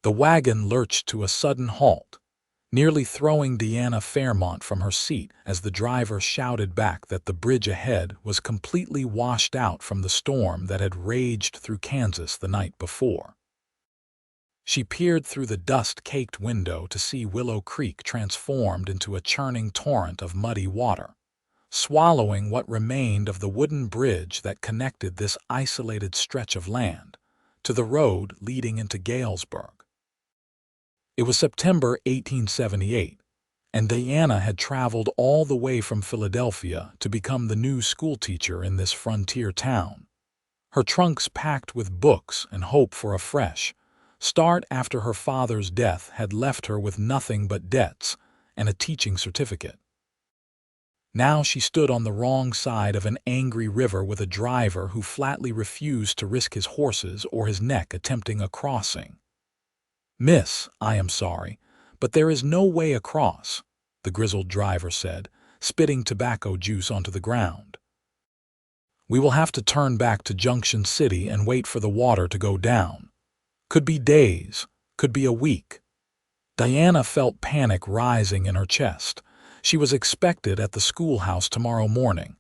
The wagon lurched to a sudden halt, nearly throwing Deanna Fairmont from her seat as the driver shouted back that the bridge ahead was completely washed out from the storm that had raged through Kansas the night before. She peered through the dust-caked window to see Willow Creek transformed into a churning torrent of muddy water, swallowing what remained of the wooden bridge that connected this isolated stretch of land to the road leading into Galesburg. It was September 1878, and Diana had traveled all the way from Philadelphia to become the new schoolteacher in this frontier town. Her trunks packed with books and hope for a fresh start after her father's death had left her with nothing but debts and a teaching certificate. Now she stood on the wrong side of an angry river with a driver who flatly refused to risk his horses or his neck attempting a crossing. "Miss, I am sorry, but there is no way across," the grizzled driver said, spitting tobacco juice onto the ground. "We will have to turn back to Junction City and wait for the water to go down. Could be days, could be a week." Diana felt panic rising in her chest. She was expected at the schoolhouse tomorrow morning.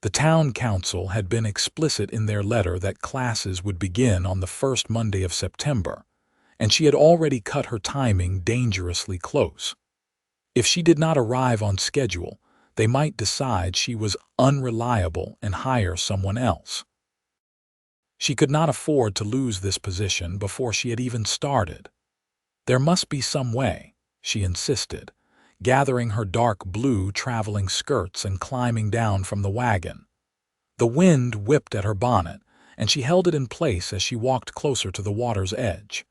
The town council had been explicit in their letter that classes would begin on the first Monday of September, and she had already cut her timing dangerously close. If she did not arrive on schedule, they might decide she was unreliable and hire someone else. She could not afford to lose this position before she had even started. There must be some way, she insisted, gathering her dark blue traveling skirts and climbing down from the wagon. The wind whipped at her bonnet, and she held it in place as she walked closer to the water's edge.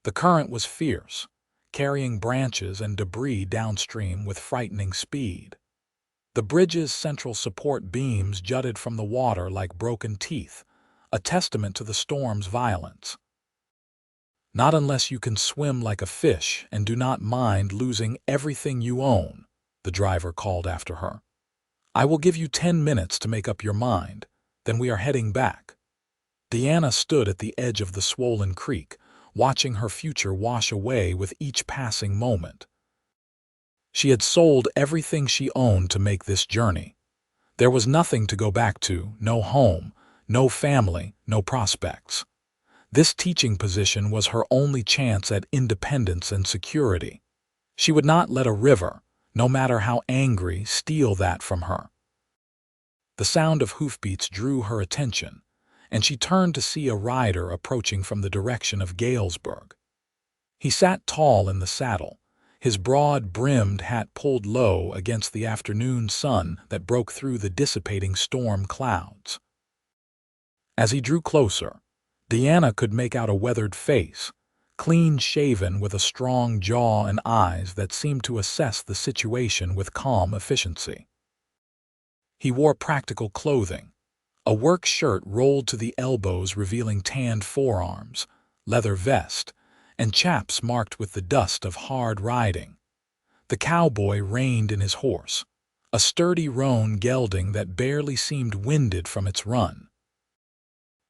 The current was fierce, carrying branches and debris downstream with frightening speed. The bridge's central support beams jutted from the water like broken teeth, a testament to the storm's violence. "Not unless you can swim like a fish and do not mind losing everything you own," the driver called after her. "I will give you 10 minutes to make up your mind, then we are heading back." Deanna stood at the edge of the swollen creek, watching her future wash away with each passing moment. She had sold everything she owned to make this journey. There was nothing to go back to, no home, no family, no prospects. This teaching position was her only chance at independence and security. She would not let a river, no matter how angry, steal that from her. The sound of hoofbeats drew her attention, and she turned to see a rider approaching from the direction of Galesburg. He sat tall in the saddle, his broad-brimmed hat pulled low against the afternoon sun that broke through the dissipating storm clouds. As he drew closer, Deanna could make out a weathered face, clean-shaven with a strong jaw and eyes that seemed to assess the situation with calm efficiency. He wore practical clothing, a work shirt rolled to the elbows revealing tanned forearms, leather vest, and chaps marked with the dust of hard riding. The cowboy reined in his horse, a sturdy roan gelding that barely seemed winded from its run.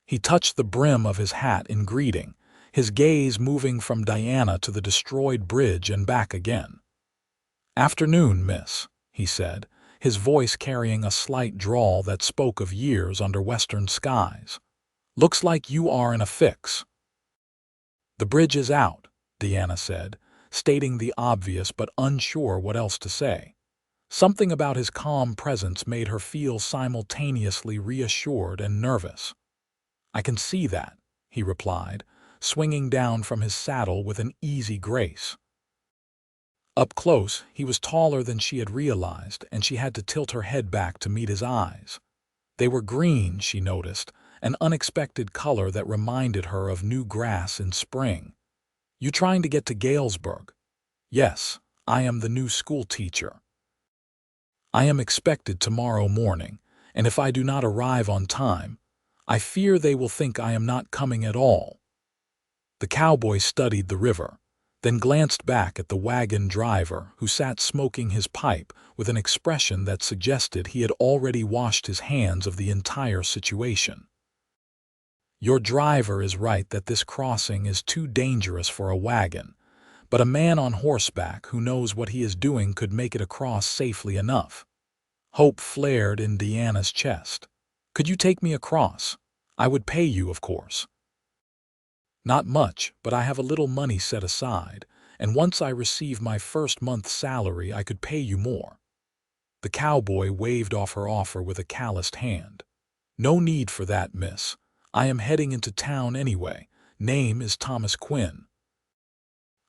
He touched the brim of his hat in greeting, his gaze moving from Diana to the destroyed bridge and back again. "Afternoon, miss," he said, his voice carrying a slight drawl that spoke of years under western skies. "Looks like you are in a fix." "The bridge is out," Deanna said, stating the obvious but unsure what else to say. Something about his calm presence made her feel simultaneously reassured and nervous. "I can see that," he replied, swinging down from his saddle with an easy grace. Up close, he was taller than she had realized, and she had to tilt her head back to meet his eyes. They were green, she noticed, an unexpected color that reminded her of new grass in spring. "You trying to get to Galesburg?" "Yes, I am the new school teacher. I am expected tomorrow morning, and if I do not arrive on time, I fear they will think I am not coming at all." The cowboy studied the river, then glanced back at the wagon driver who sat smoking his pipe with an expression that suggested he had already washed his hands of the entire situation. Your driver is right that this crossing is too dangerous for a wagon, but a man on horseback who knows what he is doing could make it across safely enough. Hope flared in Deanna's chest. Could you take me across? I would pay you, of course. Not much, but I have a little money set aside, and once I receive my first month's salary, I could pay you more. The cowboy waved off her offer with a calloused hand. No need for that, miss. I am heading into town anyway. Name is Thomas Quinn.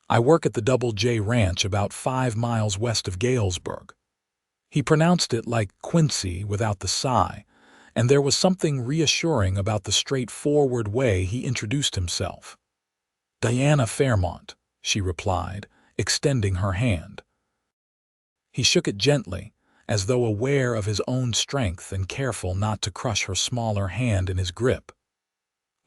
I work at the Double J Ranch about 5 miles west of Galesburg. He pronounced it like Quincy without the sigh, and there was something reassuring about the straightforward way he introduced himself. Diana Fairmont, she replied, extending her hand. He shook it gently, as though aware of his own strength and careful not to crush her smaller hand in his grip.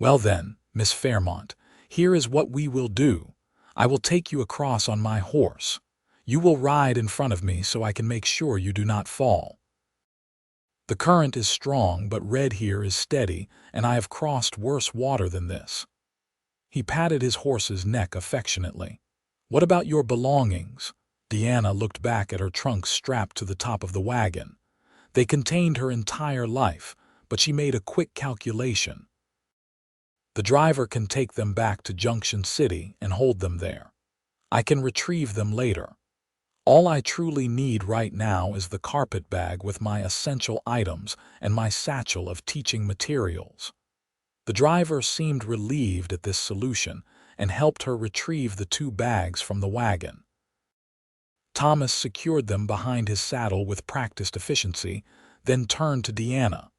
Well then, Miss Fairmont, here is what we will do. I will take you across on my horse. You will ride in front of me so I can make sure you do not fall. The current is strong, but red here is steady, and I have crossed worse water than this. He patted his horse's neck affectionately. What about your belongings? Deanna looked back at her trunks strapped to the top of the wagon. They contained her entire life, but she made a quick calculation. The driver can take them back to Junction City and hold them there. I can retrieve them later. All I truly need right now is the carpet bag with my essential items and my satchel of teaching materials. The driver seemed relieved at this solution and helped her retrieve the 2 bags from the wagon. Thomas secured them behind his saddle with practiced efficiency, then turned to Deanna.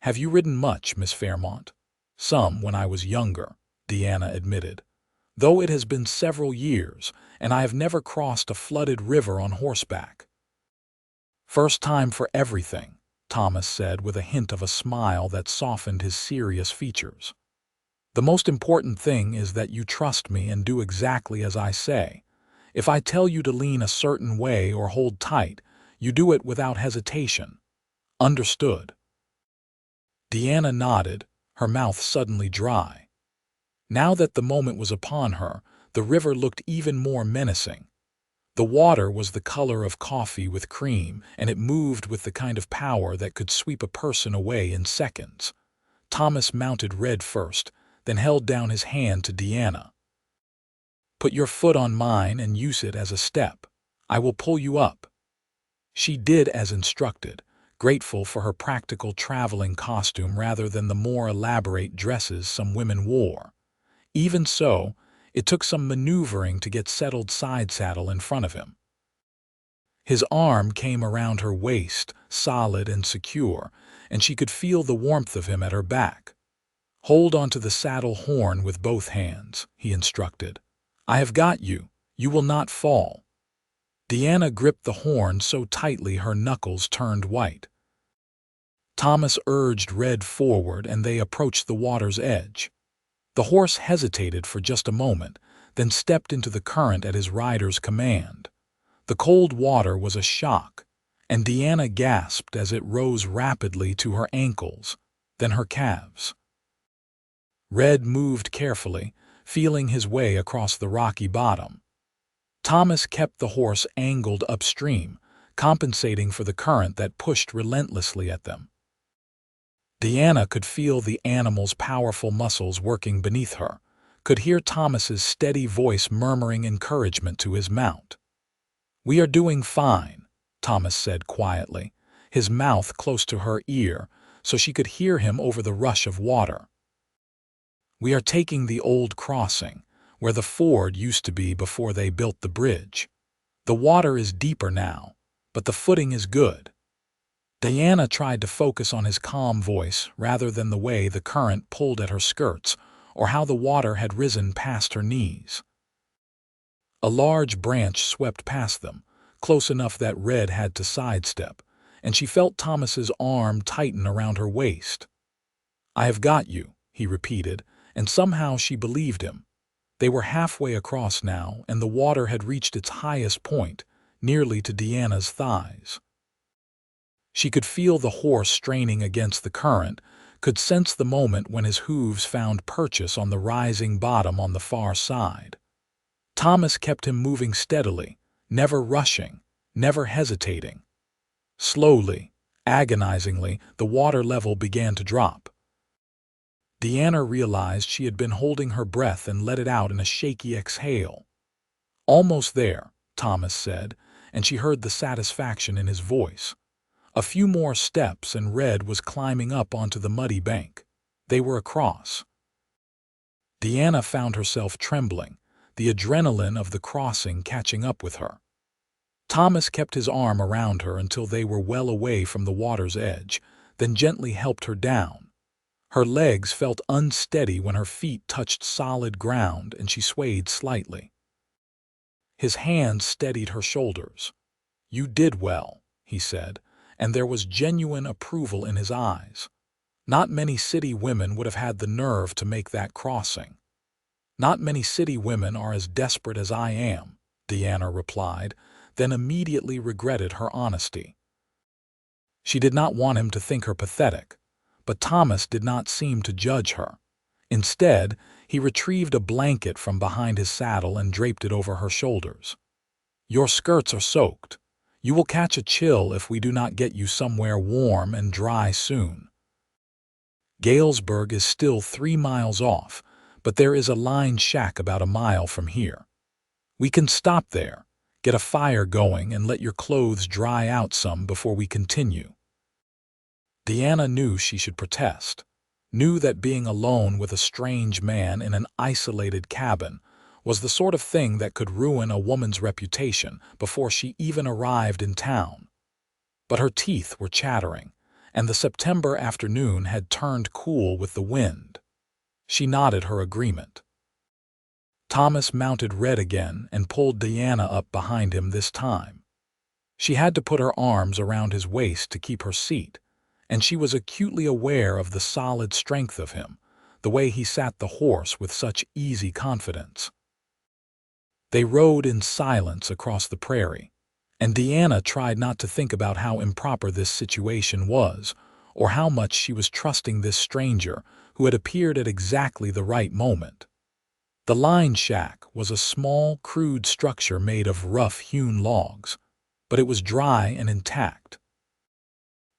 Have you ridden much, Miss Fairmont? Some when I was younger, Deanna admitted, though it has been several years, and I have never crossed a flooded river on horseback. First time for everything, Thomas said with a hint of a smile that softened his serious features. The most important thing is that you trust me and do exactly as I say. If I tell you to lean a certain way or hold tight, you do it without hesitation. Understood? Deanna nodded, her mouth suddenly dry. Now that the moment was upon her, the river looked even more menacing. The water was the color of coffee with cream, and it moved with the kind of power that could sweep a person away in seconds. Thomas mounted Red first, then held down his hand to Deanna. Put your foot on mine and use it as a step. I will pull you up. She did as instructed, grateful for her practical traveling costume rather than the more elaborate dresses some women wore. Even so, it took some maneuvering to get settled side saddle in front of him. His arm came around her waist, solid and secure, and she could feel the warmth of him at her back. Hold onto the saddle horn with both hands, he instructed. I have got you. You will not fall. Deanna gripped the horn so tightly her knuckles turned white. Thomas urged Red forward and they approached the water's edge. The horse hesitated for just a moment, then stepped into the current at his rider's command. The cold water was a shock, and Deanna gasped as it rose rapidly to her ankles, then her calves. Red moved carefully, feeling his way across the rocky bottom. Thomas kept the horse angled upstream, compensating for the current that pushed relentlessly at them. Deanna could feel the animal's powerful muscles working beneath her, could hear Thomas's steady voice murmuring encouragement to his mount. We are doing fine, Thomas said quietly, his mouth close to her ear so she could hear him over the rush of water. We are taking the old crossing, where the ford used to be before they built the bridge. The water is deeper now, but the footing is good. Diana tried to focus on his calm voice rather than the way the current pulled at her skirts or how the water had risen past her knees. A large branch swept past them, close enough that Red had to sidestep, and she felt Thomas's arm tighten around her waist. I have got you, he repeated, and somehow she believed him. They were halfway across now, and the water had reached its highest point, nearly to Deanna's thighs. She could feel the horse straining against the current, could sense the moment when his hooves found purchase on the rising bottom on the far side. Thomas kept him moving steadily, never rushing, never hesitating. Slowly, agonizingly, the water level began to drop. Deanna realized she had been holding her breath and let it out in a shaky exhale. "Almost there," Thomas said, and she heard the satisfaction in his voice. A few more steps and Red was climbing up onto the muddy bank. They were across. Deanna found herself trembling, the adrenaline of the crossing catching up with her. Thomas kept his arm around her until they were well away from the water's edge, then gently helped her down. Her legs felt unsteady when her feet touched solid ground and she swayed slightly. His hand steadied her shoulders. "You did well," he said, and there was genuine approval in his eyes. Not many city women would have had the nerve to make that crossing. "Not many city women are as desperate as I am," Deanna replied, then immediately regretted her honesty. She did not want him to think her pathetic, but Thomas did not seem to judge her. Instead, he retrieved a blanket from behind his saddle and draped it over her shoulders. "Your skirts are soaked. You will catch a chill if we do not get you somewhere warm and dry soon." Galesburg is still 3 miles off, but there is a line shack about a mile from here. We can stop there, get a fire going, and let your clothes dry out some before we continue. Deanna knew she should protest, knew that being alone with a strange man in an isolated cabin was the sort of thing that could ruin a woman's reputation before she even arrived in town. But her teeth were chattering, and the September afternoon had turned cool with the wind. She nodded her agreement. Thomas mounted Red again and pulled Deanna up behind him this time. She had to put her arms around his waist to keep her seat, and she was acutely aware of the solid strength of him, the way he sat the horse with such easy confidence. They rode in silence across the prairie, and Deanna tried not to think about how improper this situation was, or how much she was trusting this stranger who had appeared at exactly the right moment. The line shack was a small, crude structure made of rough-hewn logs, but it was dry and intact.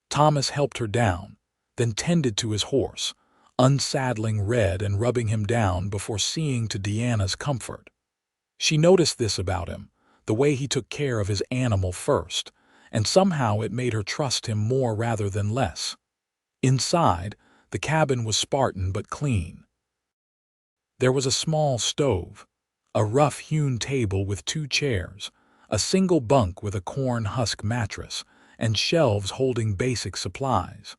Thomas helped her down, then tended to his horse, unsaddling Red and rubbing him down before seeing to Deanna's comfort. She noticed this about him, the way he took care of his animal first, and somehow it made her trust him more rather than less. Inside, the cabin was Spartan but clean. There was a small stove, a rough-hewn table with 2 chairs, a single bunk with a corn husk mattress, and shelves holding basic supplies.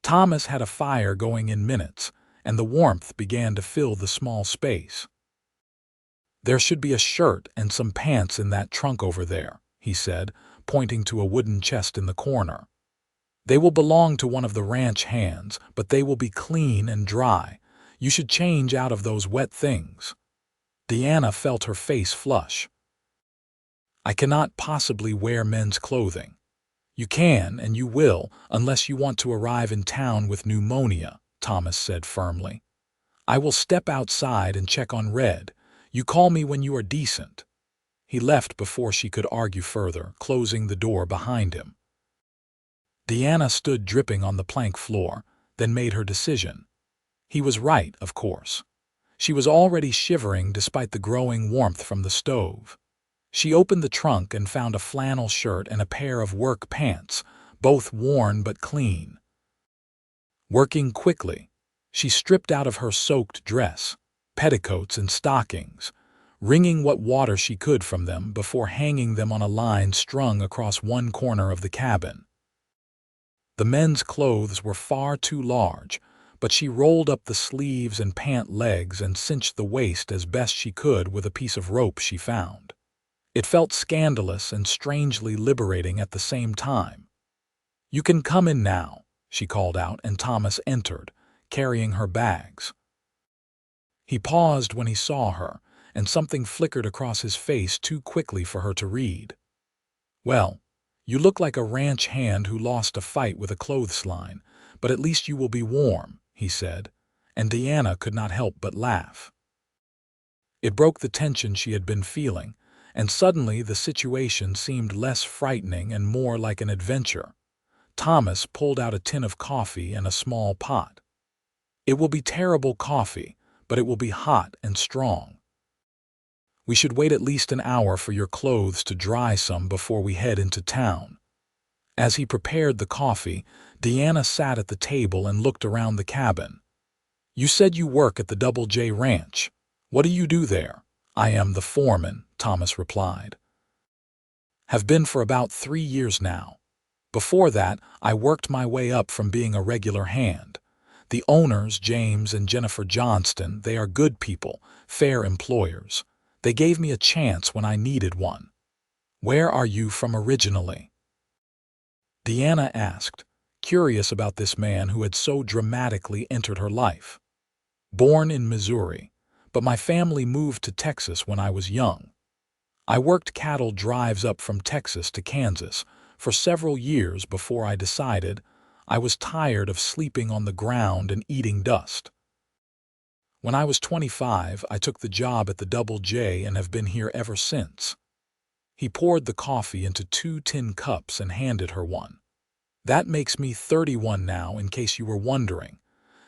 Thomas had a fire going in minutes, and the warmth began to fill the small space. "There should be a shirt and some pants in that trunk over there," he said, pointing to a wooden chest in the corner. "They will belong to one of the ranch hands, but they will be clean and dry. You should change out of those wet things." Deanna felt her face flush. "I cannot possibly wear men's clothing." "You can, and you will, unless you want to arrive in town with pneumonia," Thomas said firmly. "I will step outside and check on Red. You call me when you are decent." He left before she could argue further, closing the door behind him. Deanna stood dripping on the plank floor, then made her decision. He was right, of course. She was already shivering despite the growing warmth from the stove. She opened the trunk and found a flannel shirt and a pair of work pants, both worn but clean. Working quickly, she stripped out of her soaked dress, petticoats and stockings, wringing what water she could from them before hanging them on a line strung across one corner of the cabin. The men's clothes were far too large, but she rolled up the sleeves and pant legs and cinched the waist as best she could with a piece of rope she found. It felt scandalous and strangely liberating at the same time. "You can come in now," she called out, and Thomas entered, carrying her bags. He paused when he saw her, and something flickered across his face too quickly for her to read. "Well, you look like a ranch hand who lost a fight with a clothesline, but at least you will be warm," he said, and Deanna could not help but laugh. It broke the tension she had been feeling, and suddenly the situation seemed less frightening and more like an adventure. Thomas pulled out a tin of coffee and a small pot. "It will be terrible coffee, but it will be hot and strong. We should wait at least an hour for your clothes to dry some before we head into town." As he prepared the coffee, Deanna sat at the table and looked around the cabin. "You said you work at the Double J Ranch. What do you do there?" "I am the foreman," Thomas replied. "Have been for about 3 years now. Before that, I worked my way up from being a regular hand. The owners, James and Jennifer Johnston, they are good people, fair employers. They gave me a chance when I needed one." "Where are you from originally?" Deanna asked, curious about this man who had so dramatically entered her life. "Born in Missouri, but my family moved to Texas when I was young. I worked cattle drives up from Texas to Kansas for several years before I decided I was tired of sleeping on the ground and eating dust. When I was 25, I took the job at the Double J and have been here ever since." He poured the coffee into 2 tin cups and handed her one. "That makes me 31 now, in case you were wondering."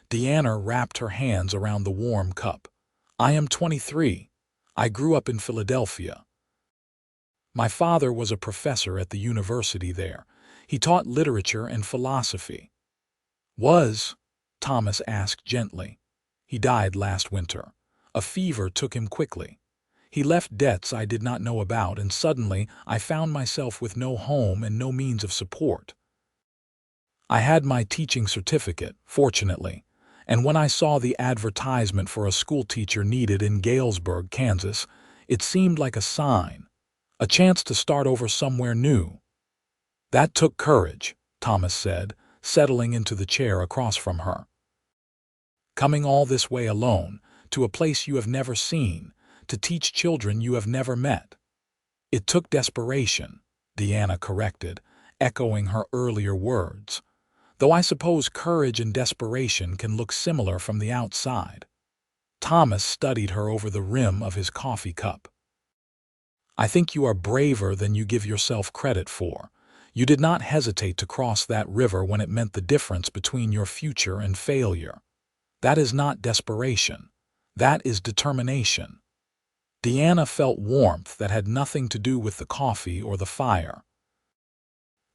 Deanna wrapped her hands around the warm cup. "I am 23. I grew up in Philadelphia. My father was a professor at the university there. He taught literature and philosophy." "Was?" Thomas asked gently. "He died last winter. A fever took him quickly. He left debts I did not know about, and suddenly I found myself with no home and no means of support. I had my teaching certificate, fortunately, and when I saw the advertisement for a schoolteacher needed in Galesburg, Kansas, it seemed like a sign, a chance to start over somewhere new." "That took courage," Thomas said, settling into the chair across from her. "Coming all this way alone, to a place you have never seen, to teach children you have never met." "It took desperation," Deanna corrected, echoing her earlier words. "Though I suppose courage and desperation can look similar from the outside." Thomas studied her over the rim of his coffee cup. "I think you are braver than you give yourself credit for. You did not hesitate to cross that river when it meant the difference between your future and failure. That is not desperation. That is determination." Deanna felt warmth that had nothing to do with the coffee or the fire.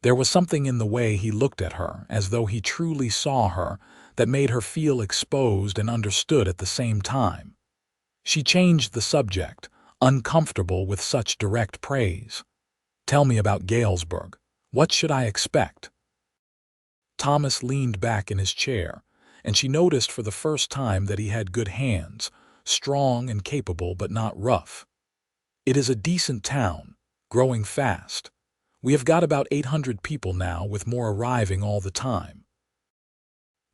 There was something in the way he looked at her, as though he truly saw her, that made her feel exposed and understood at the same time. She changed the subject, uncomfortable with such direct praise. "Tell me about Galesburg. What should I expect?" Thomas leaned back in his chair, and she noticed for the first time that he had good hands, strong and capable but not rough. "It is a decent town, growing fast. We have got about 800 people now, with more arriving all the time.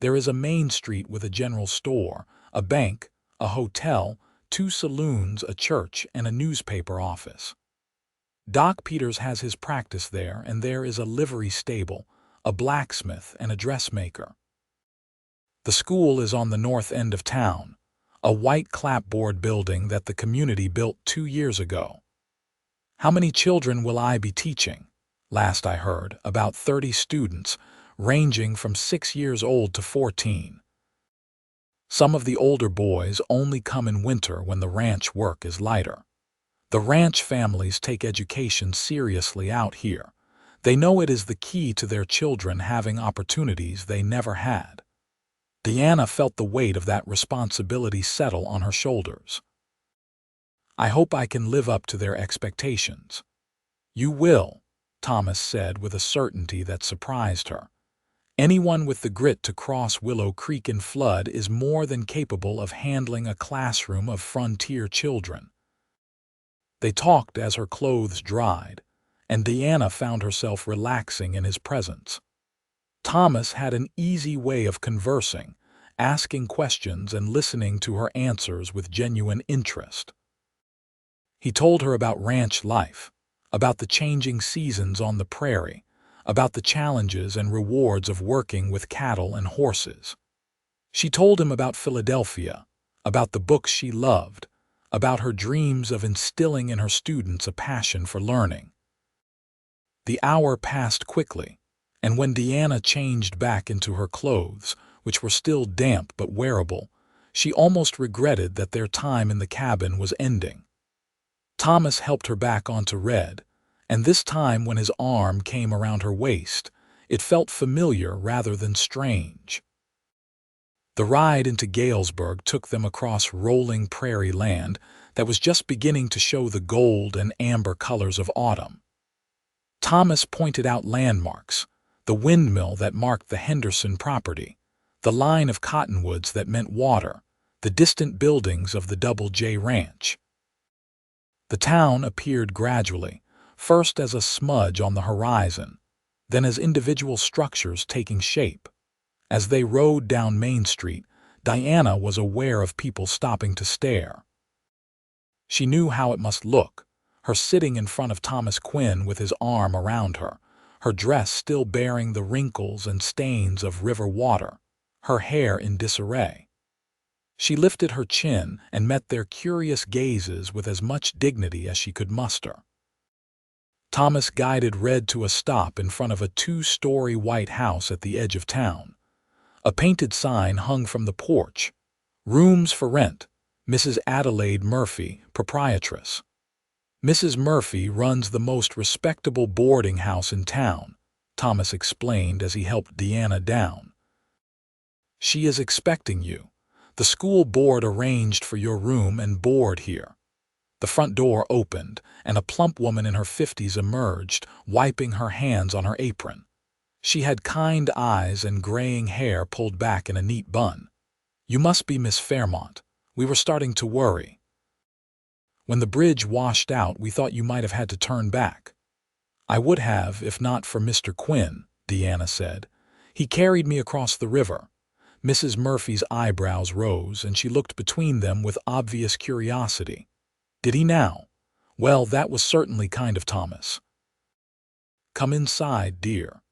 There is a main street with a general store, a bank, a hotel, 2 saloons, a church, and a newspaper office. Doc Peters has his practice there, and there is a livery stable, a blacksmith, and a dressmaker. The school is on the north end of town, a white clapboard building that the community built 2 years ago. How many children will I be teaching? Last I heard, about 30 students, ranging from 6 years old to 14. Some of the older boys only come in winter when the ranch work is lighter. The ranch families take education seriously out here. They know it is the key to their children having opportunities they never had." Deanna felt the weight of that responsibility settle on her shoulders. "I hope I can live up to their expectations." "You will," Thomas said with a certainty that surprised her. "Anyone with the grit to cross Willow Creek in flood is more than capable of handling a classroom of frontier children." They talked as her clothes dried, and Deanna found herself relaxing in his presence. Thomas had an easy way of conversing, asking questions and listening to her answers with genuine interest. He told her about ranch life, about the changing seasons on the prairie, about the challenges and rewards of working with cattle and horses. She told him about Philadelphia, about the books she loved, about her dreams of instilling in her students a passion for learning. The hour passed quickly, and when Deanna changed back into her clothes, which were still damp but wearable, she almost regretted that their time in the cabin was ending. Thomas helped her back onto Red, and this time when his arm came around her waist, it felt familiar rather than strange. The ride into Galesburg took them across rolling prairie land that was just beginning to show the gold and amber colors of autumn. Thomas pointed out landmarks, the windmill that marked the Henderson property, the line of cottonwoods that meant water, the distant buildings of the Double J Ranch. The town appeared gradually, first as a smudge on the horizon, then as individual structures taking shape. As they rode down Main Street, Diana was aware of people stopping to stare. She knew how it must look, her sitting in front of Thomas Quinn with his arm around her, her dress still bearing the wrinkles and stains of river water, her hair in disarray. She lifted her chin and met their curious gazes with as much dignity as she could muster. Thomas guided Red to a stop in front of a 2-story white house at the edge of town. A painted sign hung from the porch, "Rooms for rent, Mrs. Adelaide Murphy, proprietress." "Mrs. Murphy runs the most respectable boarding house in town," Thomas explained as he helped Deanna down. "She is expecting you. The school board arranged for your room and board here." The front door opened, and a plump woman in her 50s emerged, wiping her hands on her apron. She had kind eyes and graying hair pulled back in a neat bun. "You must be Miss Fairmont. We were starting to worry. When the bridge washed out, we thought you might have had to turn back." "I would have if not for Mr. Quinn," Deanna said. "He carried me across the river." Mrs. Murphy's eyebrows rose, and she looked between them with obvious curiosity. "Did he now? Well, that was certainly kind of Thomas." "Come inside, dear.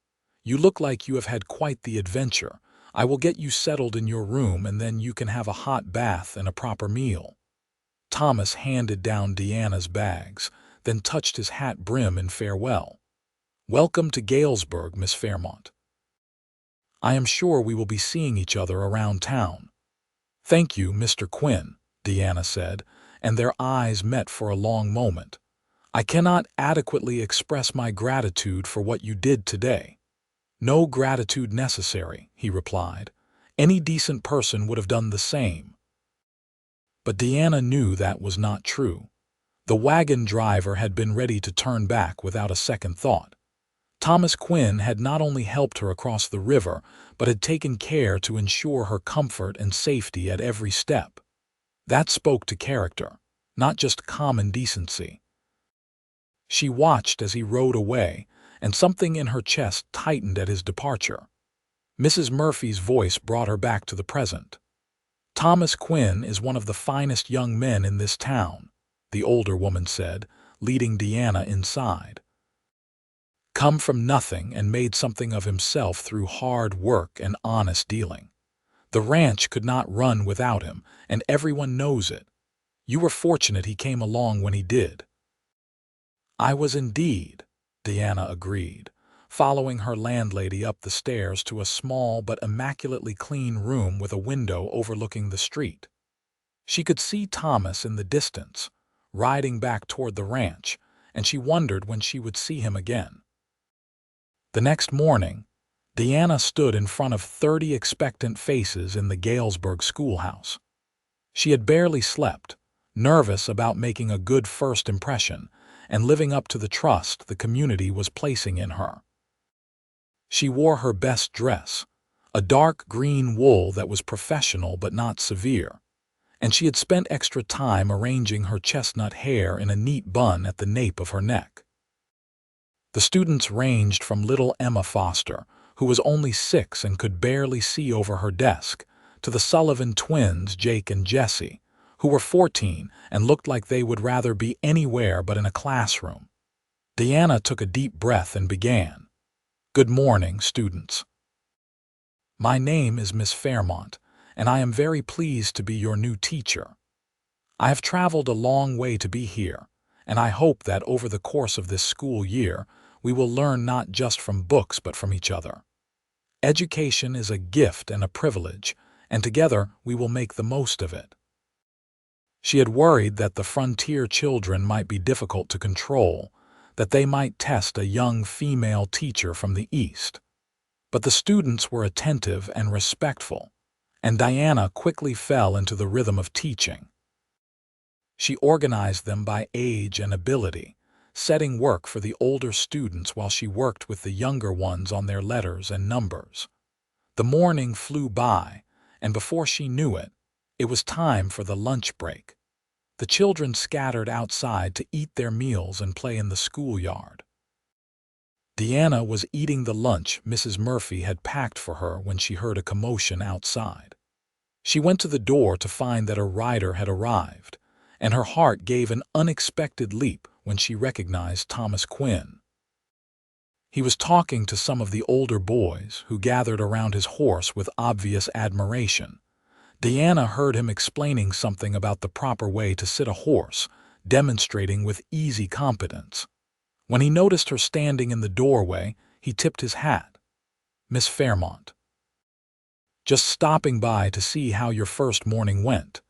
You look like you have had quite the adventure. I will get you settled in your room, and then you can have a hot bath and a proper meal." Thomas handed down Deanna's bags, then touched his hat brim in farewell. "Welcome to Galesburg, Miss Fairmont. I am sure we will be seeing each other around town." "Thank you, Mr. Quinn," Deanna said, and their eyes met for a long moment. "I cannot adequately express my gratitude for what you did today." "No gratitude necessary," he replied. "Any decent person would have done the same." But Deanna knew that was not true. The wagon driver had been ready to turn back without a second thought. Thomas Quinn had not only helped her across the river, but had taken care to ensure her comfort and safety at every step. That spoke to character, not just common decency. She watched as he rode away, and something in her chest tightened at his departure. Mrs. Murphy's voice brought her back to the present. "Thomas Quinn is one of the finest young men in this town," the older woman said, leading Deanna inside. "Come from nothing and made something of himself through hard work and honest dealing. The ranch could not run without him, and everyone knows it. You were fortunate he came along when he did." "I was indeed," Deanna agreed, following her landlady up the stairs to a small but immaculately clean room with a window overlooking the street. She could see Thomas in the distance, riding back toward the ranch, and she wondered when she would see him again. The next morning, Deanna stood in front of 30 expectant faces in the Galesburg schoolhouse. She had barely slept, nervous about making a good first impression and living up to the trust the community was placing in her. She wore her best dress, a dark green wool that was professional but not severe, and she had spent extra time arranging her chestnut hair in a neat bun at the nape of her neck. The students ranged from little Emma Foster, who was only 6 and could barely see over her desk, to the Sullivan twins, Jake and Jesse, who were 14 and looked like they would rather be anywhere but in a classroom. Deanna took a deep breath and began. Good morning, students. My name is Miss Fairmont, and I am very pleased to be your new teacher. I have traveled a long way to be here, and I hope that over the course of this school year, we will learn not just from books but from each other. Education is a gift and a privilege, and together we will make the most of it. She had worried that the frontier children might be difficult to control, that they might test a young female teacher from the East. But the students were attentive and respectful, and Diana quickly fell into the rhythm of teaching. She organized them by age and ability, setting work for the older students while she worked with the younger ones on their letters and numbers. The morning flew by, and before she knew it, it was time for the lunch break. The children scattered outside to eat their meals and play in the schoolyard. Deanna was eating the lunch Mrs. Murphy had packed for her when she heard a commotion outside. She went to the door to find that a rider had arrived, and her heart gave an unexpected leap when she recognized Thomas Quinn. He was talking to some of the older boys who gathered around his horse with obvious admiration. Deanna heard him explaining something about the proper way to sit a horse, demonstrating with easy competence. When he noticed her standing in the doorway, he tipped his hat. "Miss Fairmont, just stopping by to see how your first morning went."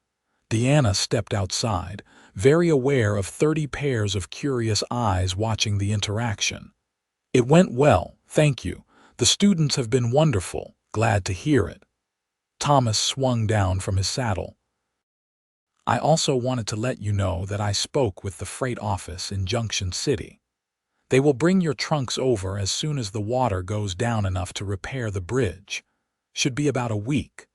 Deanna stepped outside, very aware of 30 pairs of curious eyes watching the interaction. "It went well, thank you. The students have been wonderful. Glad to hear it." Thomas swung down from his saddle. "I also wanted to let you know that I spoke with the freight office in Junction City. They will bring your trunks over as soon as the water goes down enough to repair the bridge. Should be about a week."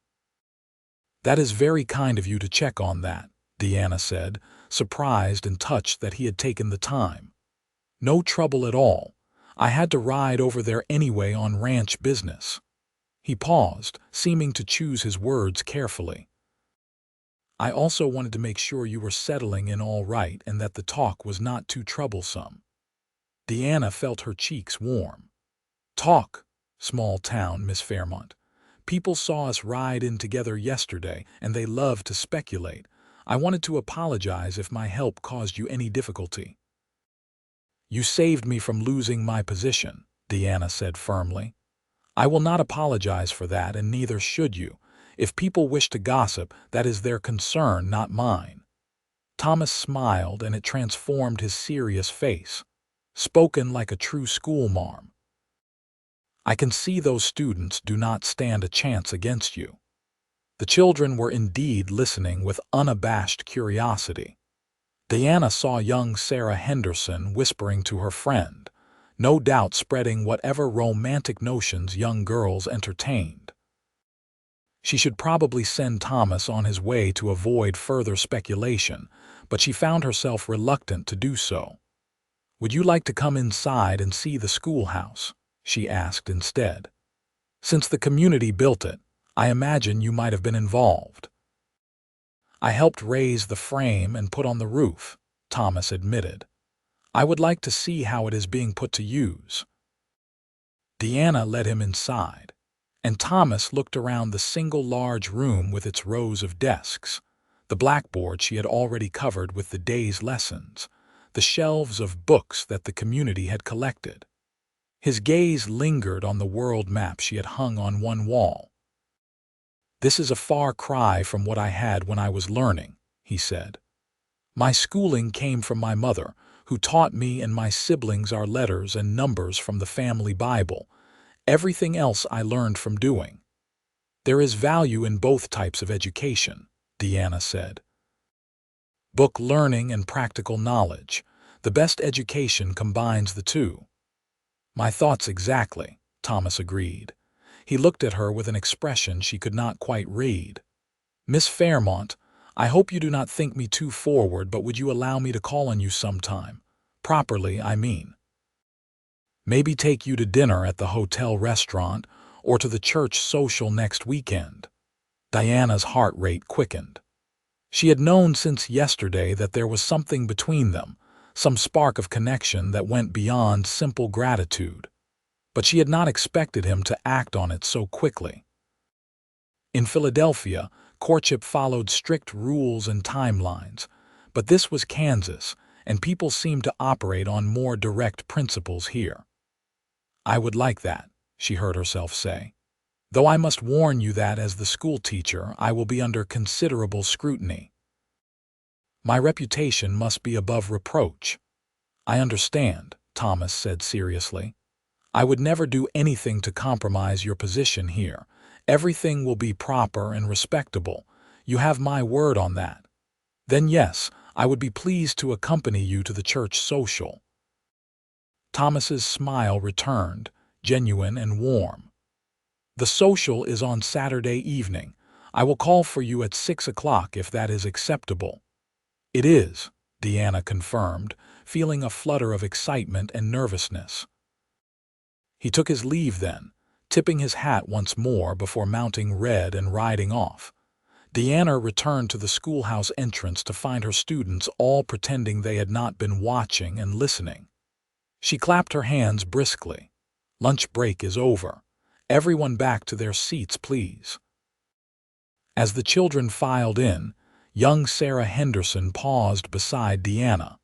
"That is very kind of you to check on that," Deanna said, surprised and touched that he had taken the time. "No trouble at all. I had to ride over there anyway on ranch business." He paused, seeming to choose his words carefully. "I also wanted to make sure you were settling in all right and that the talk was not too troublesome." Deanna felt her cheeks warm. "Talk? Small town, Miss Fairmont. People saw us ride in together yesterday, and they love to speculate. I wanted to apologize if my help caused you any difficulty." "You saved me from losing my position," Deanna said firmly. "I will not apologize for that, and neither should you. If people wish to gossip, that is their concern, not mine." Thomas smiled, and it transformed his serious face. Spoken like a true schoolmarm. "I can see those students do not stand a chance against you." The children were indeed listening with unabashed curiosity. Diana saw young Sarah Henderson whispering to her friend, no doubt spreading whatever romantic notions young girls entertained. She should probably send Thomas on his way to avoid further speculation, but she found herself reluctant to do so. "Would you like to come inside and see the schoolhouse?" she asked instead. "Since the community built it, I imagine you might have been involved." "I helped raise the frame and put on the roof," Thomas admitted. "I would like to see how it is being put to use." Deanna led him inside, and Thomas looked around the single large room with its rows of desks, the blackboard she had already covered with the day's lessons, the shelves of books that the community had collected. His gaze lingered on the world map she had hung on one wall. "This is a far cry from what I had when I was learning," he said. "My schooling came from my mother, who taught me and my siblings our letters and numbers from the family Bible. Everything else I learned from doing." "There is value in both types of education," Deanna said. "Book learning and practical knowledge. The best education combines the two." "My thoughts exactly," Thomas agreed. He looked at her with an expression she could not quite read. "Miss Fairmont, I hope you do not think me too forward, but would you allow me to call on you sometime? Properly, I mean. Maybe take you to dinner at the hotel restaurant or to the church social next weekend." Diana's heart rate quickened. She had known since yesterday that there was something between them, some spark of connection that went beyond simple gratitude. but she had not expected him to act on it so quickly. In Philadelphia, courtship followed strict rules and timelines, but this was Kansas, and people seemed to operate on more direct principles here. "I would like that," she heard herself say. "Though I must warn you that as the schoolteacher I will be under considerable scrutiny. My reputation must be above reproach." "I understand," Thomas said seriously. "I would never do anything to compromise your position here. Everything will be proper and respectable. You have my word on that. Then yes, I would be pleased to accompany you to the church social." Thomas's smile returned, genuine and warm. "The social is on Saturday evening. I will call for you at 6 o'clock if that is acceptable." "It is," Deanna confirmed, feeling a flutter of excitement and nervousness. He took his leave then, tipping his hat once more before mounting Red and riding off. Deanna returned to the schoolhouse entrance to find her students all pretending they had not been watching and listening. She clapped her hands briskly. "Lunch break is over. Everyone back to their seats, please." As the children filed in, young Sarah Henderson paused beside Deanna.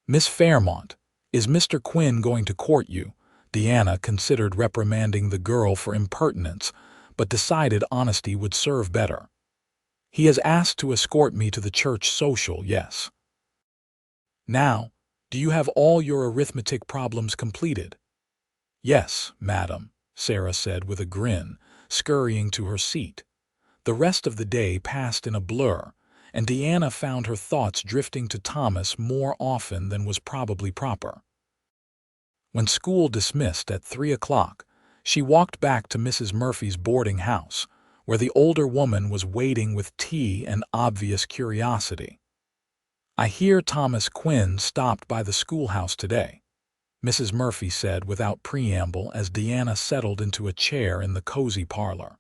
"Miss Fairmont, is Mr. Quinn going to court you?" Deanna considered reprimanding the girl for impertinence, but decided honesty would serve better. "He has asked to escort me to the church social, yes." "Now, do you have all your arithmetic problems completed?" "Yes, madam," Sarah said with a grin, scurrying to her seat. The rest of the day passed in a blur, and Deanna found her thoughts drifting to Thomas more often than was probably proper. When school dismissed at 3 o'clock, she walked back to Mrs. Murphy's boarding house, where the older woman was waiting with tea and obvious curiosity. "I hear Thomas Quinn stopped by the schoolhouse today," Mrs. Murphy said without preamble as Deanna settled into a chair in the cozy parlor.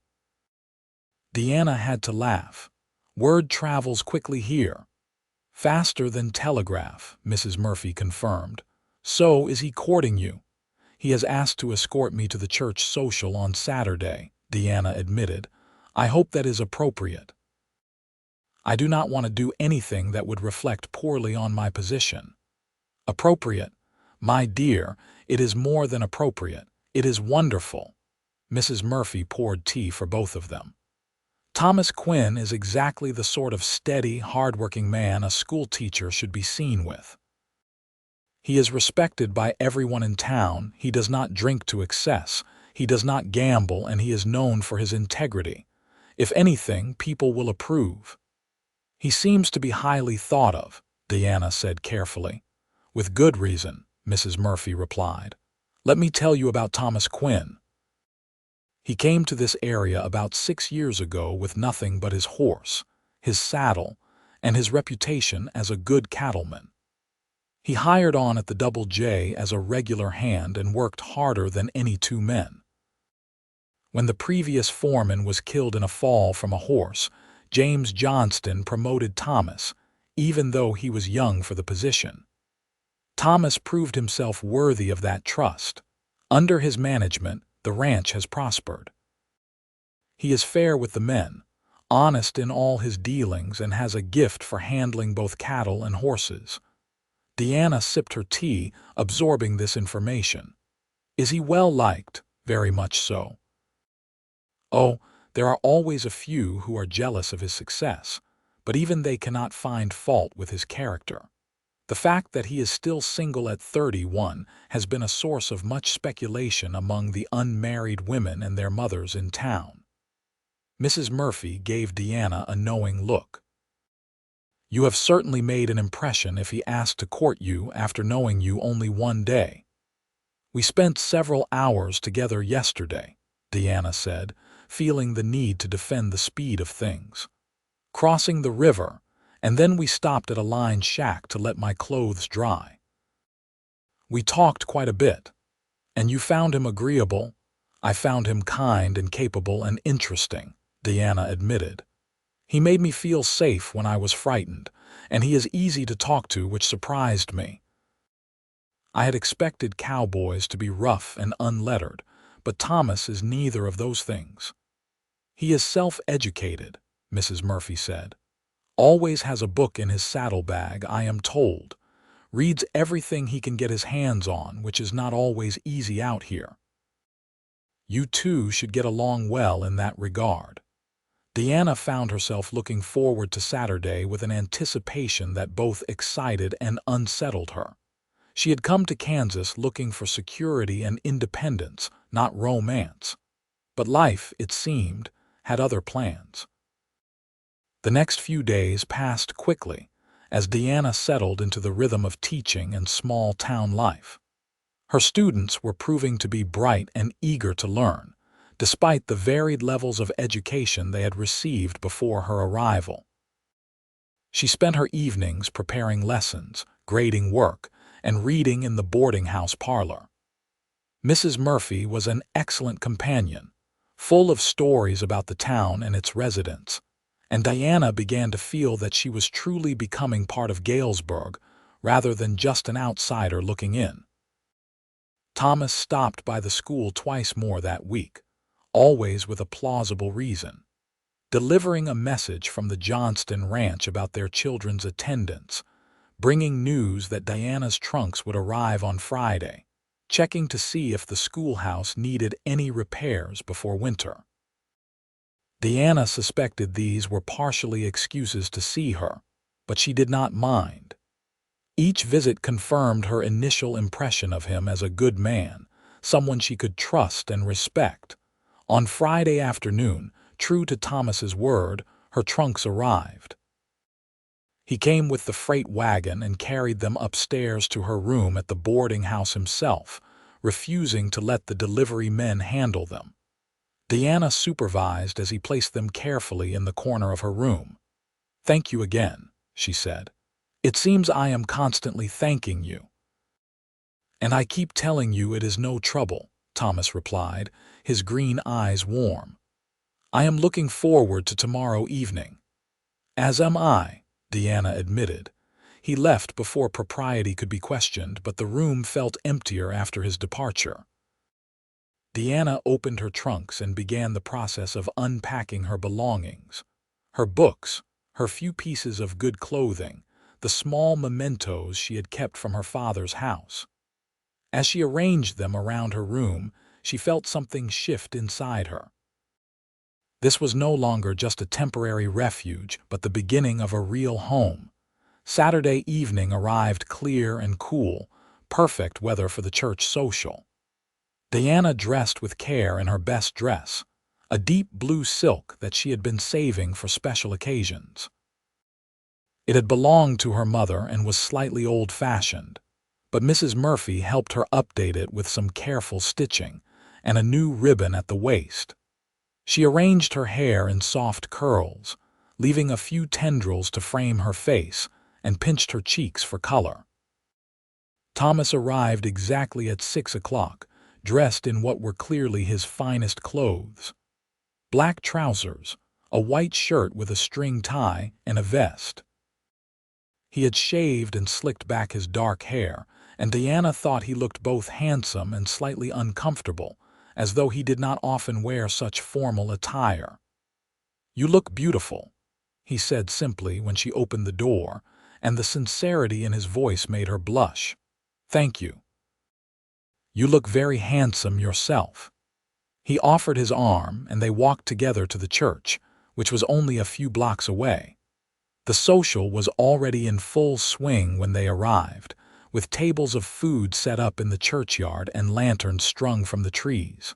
Deanna had to laugh. "Word travels quickly here." "Faster than telegraph," Mrs. Murphy confirmed. "So is he courting you?" "He has asked to escort me to the church social on Saturday," Deanna admitted. "I hope that is appropriate. I do not want to do anything that would reflect poorly on my position." "Appropriate? My dear, it is more than appropriate. It is wonderful." Mrs. Murphy poured tea for both of them. "Thomas Quinn is exactly the sort of steady, hard-working man a schoolteacher should be seen with. He is respected by everyone in town, he does not drink to excess, he does not gamble, and he is known for his integrity. If anything, people will approve." "He seems to be highly thought of," Deanna said carefully. "With good reason," Mrs. Murphy replied. "Let me tell you about Thomas Quinn. He came to this area about 6 years ago with nothing but his horse, his saddle, and his reputation as a good cattleman. He hired on at the Double J as a regular hand and worked harder than any 2 men. When the previous foreman was killed in a fall from a horse, James Johnston promoted Thomas, even though he was young for the position. Thomas proved himself worthy of that trust. Under his management, the ranch has prospered. He is fair with the men, honest in all his dealings, and has a gift for handling both cattle and horses." Deanna sipped her tea, absorbing this information. "Is he well liked?" "Very much so." "Oh, there are always a few who are jealous of his success, but even they cannot find fault with his character. The fact that he is still single at 31 has been a source of much speculation among the unmarried women and their mothers in town." Mrs. Murphy gave Deanna a knowing look. "You have certainly made an impression if he asked to court you after knowing you only 1 day." "We spent several hours together yesterday," Deanna said, feeling the need to defend the speed of things. "Crossing the river, and then we stopped at a line shack to let my clothes dry. We talked quite a bit." "And you found him agreeable?" "I found him kind and capable and interesting," Deanna admitted. "He made me feel safe when I was frightened, and he is easy to talk to, which surprised me." I had expected cowboys to be rough and unlettered, but Thomas is neither of those things. He is self-educated, Mrs. Murphy said. Always has a book in his saddlebag, I am told. Reads everything he can get his hands on, which is not always easy out here. You two should get along well in that regard. Deanna found herself looking forward to Saturday with an anticipation that both excited and unsettled her. She had come to Kansas looking for security and independence, not romance. But life, it seemed, had other plans. The next few days passed quickly as Deanna settled into the rhythm of teaching and small-town life. Her students were proving to be bright and eager to learn, despite the varied levels of education they had received before her arrival. She spent her evenings preparing lessons, grading work, and reading in the boarding house parlor. Mrs. Murphy was an excellent companion, full of stories about the town and its residents, and Diana began to feel that she was truly becoming part of Galesburg rather than just an outsider looking in. Thomas stopped by the school twice more that week, always with a plausible reason. Delivering a message from the Johnston ranch about their children's attendance, bringing news that Diana's trunks would arrive on Friday, checking to see if the schoolhouse needed any repairs before winter. Deanna suspected these were partially excuses to see her, but she did not mind. Each visit confirmed her initial impression of him as a good man, someone she could trust and respect. On Friday afternoon, true to Thomas's word, her trunks arrived. He came with the freight wagon and carried them upstairs to her room at the boarding house himself, refusing to let the delivery men handle them. Deanna supervised as he placed them carefully in the corner of her room. "Thank you again," she said. "It seems I am constantly thanking you." "And I keep telling you it is no trouble," Thomas replied, his green eyes warm. "I am looking forward to tomorrow evening." "As am I," Deanna admitted. He left before propriety could be questioned, but the room felt emptier after his departure. Deanna opened her trunks and began the process of unpacking her belongings. Her books, her few pieces of good clothing, the small mementos she had kept from her father's house. As she arranged them around her room, she felt something shift inside her. This was no longer just a temporary refuge, but the beginning of a real home. Saturday evening arrived clear and cool, perfect weather for the church social. Deanna dressed with care in her best dress, a deep blue silk that she had been saving for special occasions. It had belonged to her mother and was slightly old-fashioned, but Mrs. Murphy helped her update it with some careful stitching and a new ribbon at the waist. She arranged her hair in soft curls, leaving a few tendrils to frame her face, and pinched her cheeks for color. Thomas arrived exactly at 6 o'clock, dressed in what were clearly his finest clothes. Black trousers, a white shirt with a string tie, and a vest. He had shaved and slicked back his dark hair, and Deanna thought he looked both handsome and slightly uncomfortable, as though he did not often wear such formal attire. "You look beautiful," he said simply when she opened the door, and the sincerity in his voice made her blush. "Thank you. You look very handsome yourself." He offered his arm, and they walked together to the church, which was only a few blocks away. The social was already in full swing when they arrived, with tables of food set up in the churchyard and lanterns strung from the trees.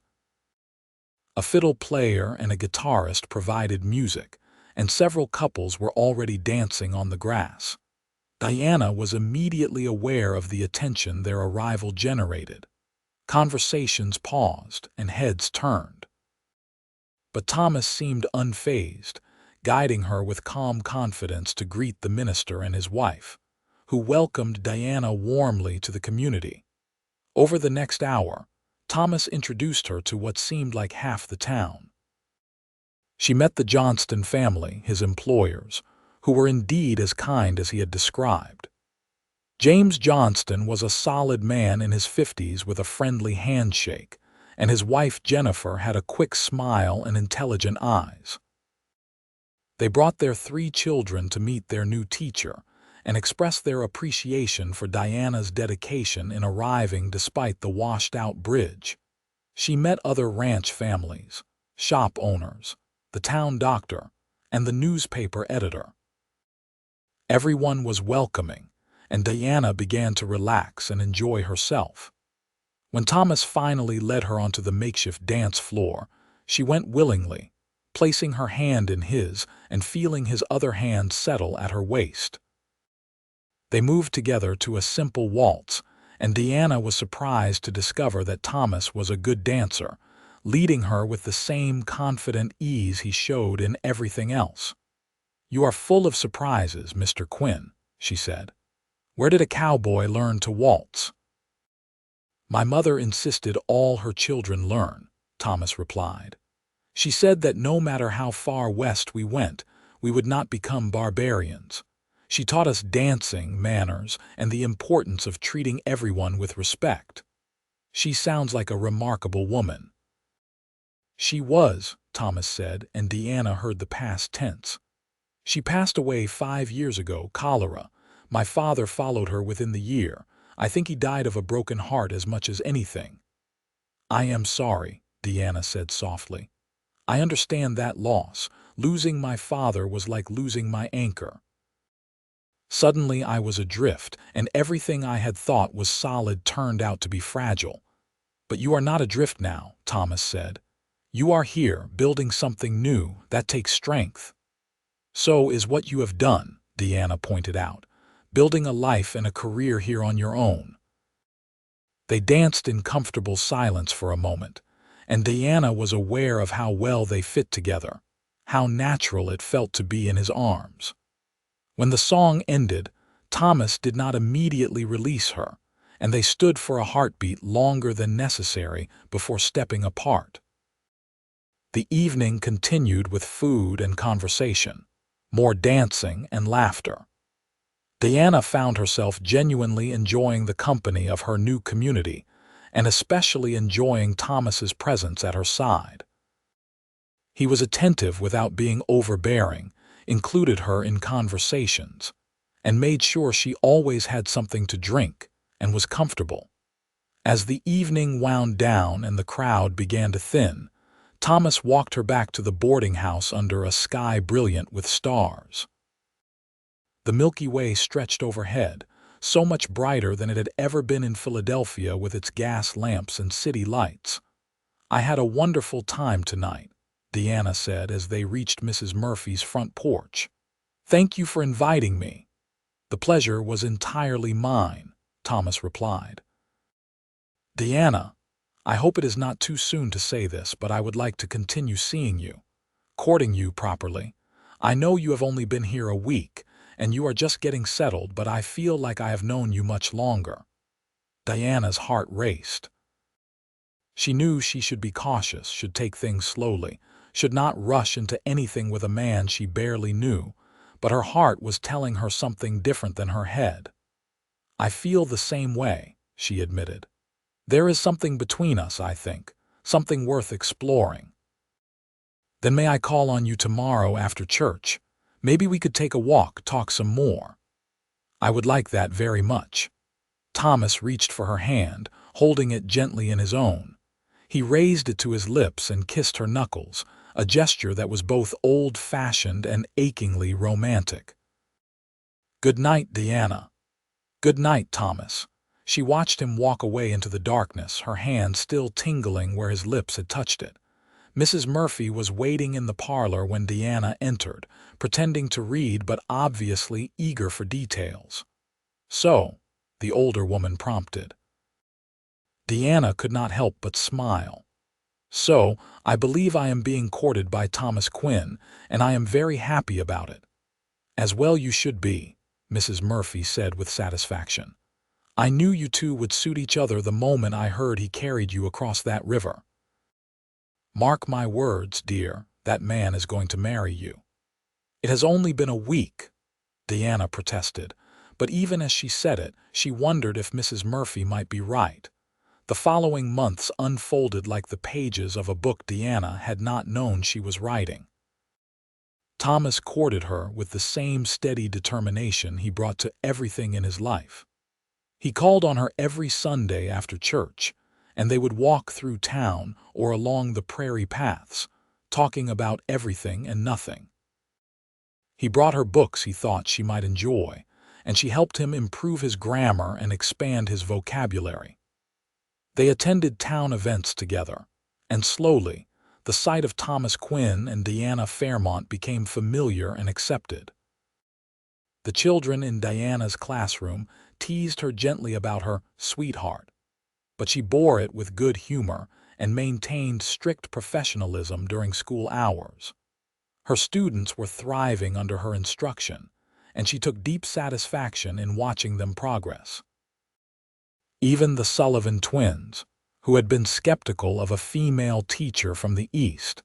A fiddle player and a guitarist provided music, and several couples were already dancing on the grass. Diana was immediately aware of the attention their arrival generated. Conversations paused and heads turned. But Thomas seemed unfazed, guiding her with calm confidence to greet the minister and his wife, who welcomed Diana warmly to the community. Over the next hour, Thomas introduced her to what seemed like half the town. She met the Johnston family, his employers, who were indeed as kind as he had described. James Johnston was a solid man in his 50s with a friendly handshake, and his wife Jennifer had a quick smile and intelligent eyes. They brought their 3 children to meet their new teacher and express their appreciation for Diana's dedication in arriving despite the washed-out bridge. She met other ranch families, shop owners, the town doctor, and the newspaper editor. Everyone was welcoming, and Diana began to relax and enjoy herself. When Thomas finally led her onto the makeshift dance floor, she went willingly, placing her hand in his and feeling his other hand settle at her waist. They moved together to a simple waltz, and Diana was surprised to discover that Thomas was a good dancer, leading her with the same confident ease he showed in everything else. "You are full of surprises, Mr. Quinn," she said. "Where did a cowboy learn to waltz?" "My mother insisted all her children learn," Thomas replied. "She said that no matter how far west we went, we would not become barbarians. She taught us dancing, manners, and the importance of treating everyone with respect." "She sounds like a remarkable woman." "She was," Thomas said, and Diana heard the past tense. "She passed away 5 years ago, cholera. My father followed her within the year. I think he died of a broken heart as much as anything." "I am sorry," Diana said softly. "I understand that loss. Losing my father was like losing my anchor. Suddenly I was adrift, and everything I had thought was solid turned out to be fragile." "But you are not adrift now," Thomas said. "You are here, building something new. That takes strength." "So is what you have done," Diana pointed out, "building a life and a career here on your own." They danced in comfortable silence for a moment, and Diana was aware of how well they fit together, how natural it felt to be in his arms. When the song ended, Thomas did not immediately release her, and they stood for a heartbeat longer than necessary before stepping apart. The evening continued with food and conversation, more dancing and laughter. Diana found herself genuinely enjoying the company of her new community, and especially enjoying Thomas's presence at her side. He was attentive without being overbearing, included her in conversations, and made sure she always had something to drink and was comfortable. As the evening wound down and the crowd began to thin, Thomas walked her back to the boarding house under a sky brilliant with stars. The Milky Way stretched overhead, so much brighter than it had ever been in Philadelphia with its gas lamps and city lights. "I had a wonderful time tonight," Diana said as they reached Mrs. Murphy's front porch. "Thank you for inviting me." "The pleasure was entirely mine," Thomas replied. "Diana, I hope it is not too soon to say this, but I would like to continue seeing you, courting you properly. I know you have only been here a week, and you are just getting settled, but I feel like I have known you much longer." Diana's heart raced. She knew she should be cautious, should take things slowly, should not rush into anything with a man she barely knew, but her heart was telling her something different than her head. "I feel the same way," she admitted. "There is something between us, I think, something worth exploring." "Then may I call on you tomorrow after church? Maybe we could take a walk, talk some more." "I would like that very much." Thomas reached for her hand, holding it gently in his own. He raised it to his lips and kissed her knuckles, a gesture that was both old-fashioned and achingly romantic. "Good night, Diana." "Good night, Thomas." She watched him walk away into the darkness, her hand still tingling where his lips had touched it. Mrs. Murphy was waiting in the parlor when Diana entered, pretending to read but obviously eager for details. "So," the older woman prompted. Diana could not help but smile. "So, I believe I am being courted by Thomas Quinn, and I am very happy about it." "As well you should be," Mrs. Murphy said with satisfaction. "I knew you two would suit each other the moment I heard he carried you across that river. Mark my words, dear, that man is going to marry you." "It has only been a week," Diana protested, but even as she said it, she wondered if Mrs. Murphy might be right. The following months unfolded like the pages of a book Deanna had not known she was writing. Thomas courted her with the same steady determination he brought to everything in his life. He called on her every Sunday after church, and they would walk through town or along the prairie paths, talking about everything and nothing. He brought her books he thought she might enjoy, and she helped him improve his grammar and expand his vocabulary. They attended town events together, and slowly, the sight of Thomas Quinn and Deanna Fairmont became familiar and accepted. The children in Diana's classroom teased her gently about her sweetheart, but she bore it with good humor and maintained strict professionalism during school hours. Her students were thriving under her instruction, and she took deep satisfaction in watching them progress. Even the Sullivan twins, who had been skeptical of a female teacher from the East,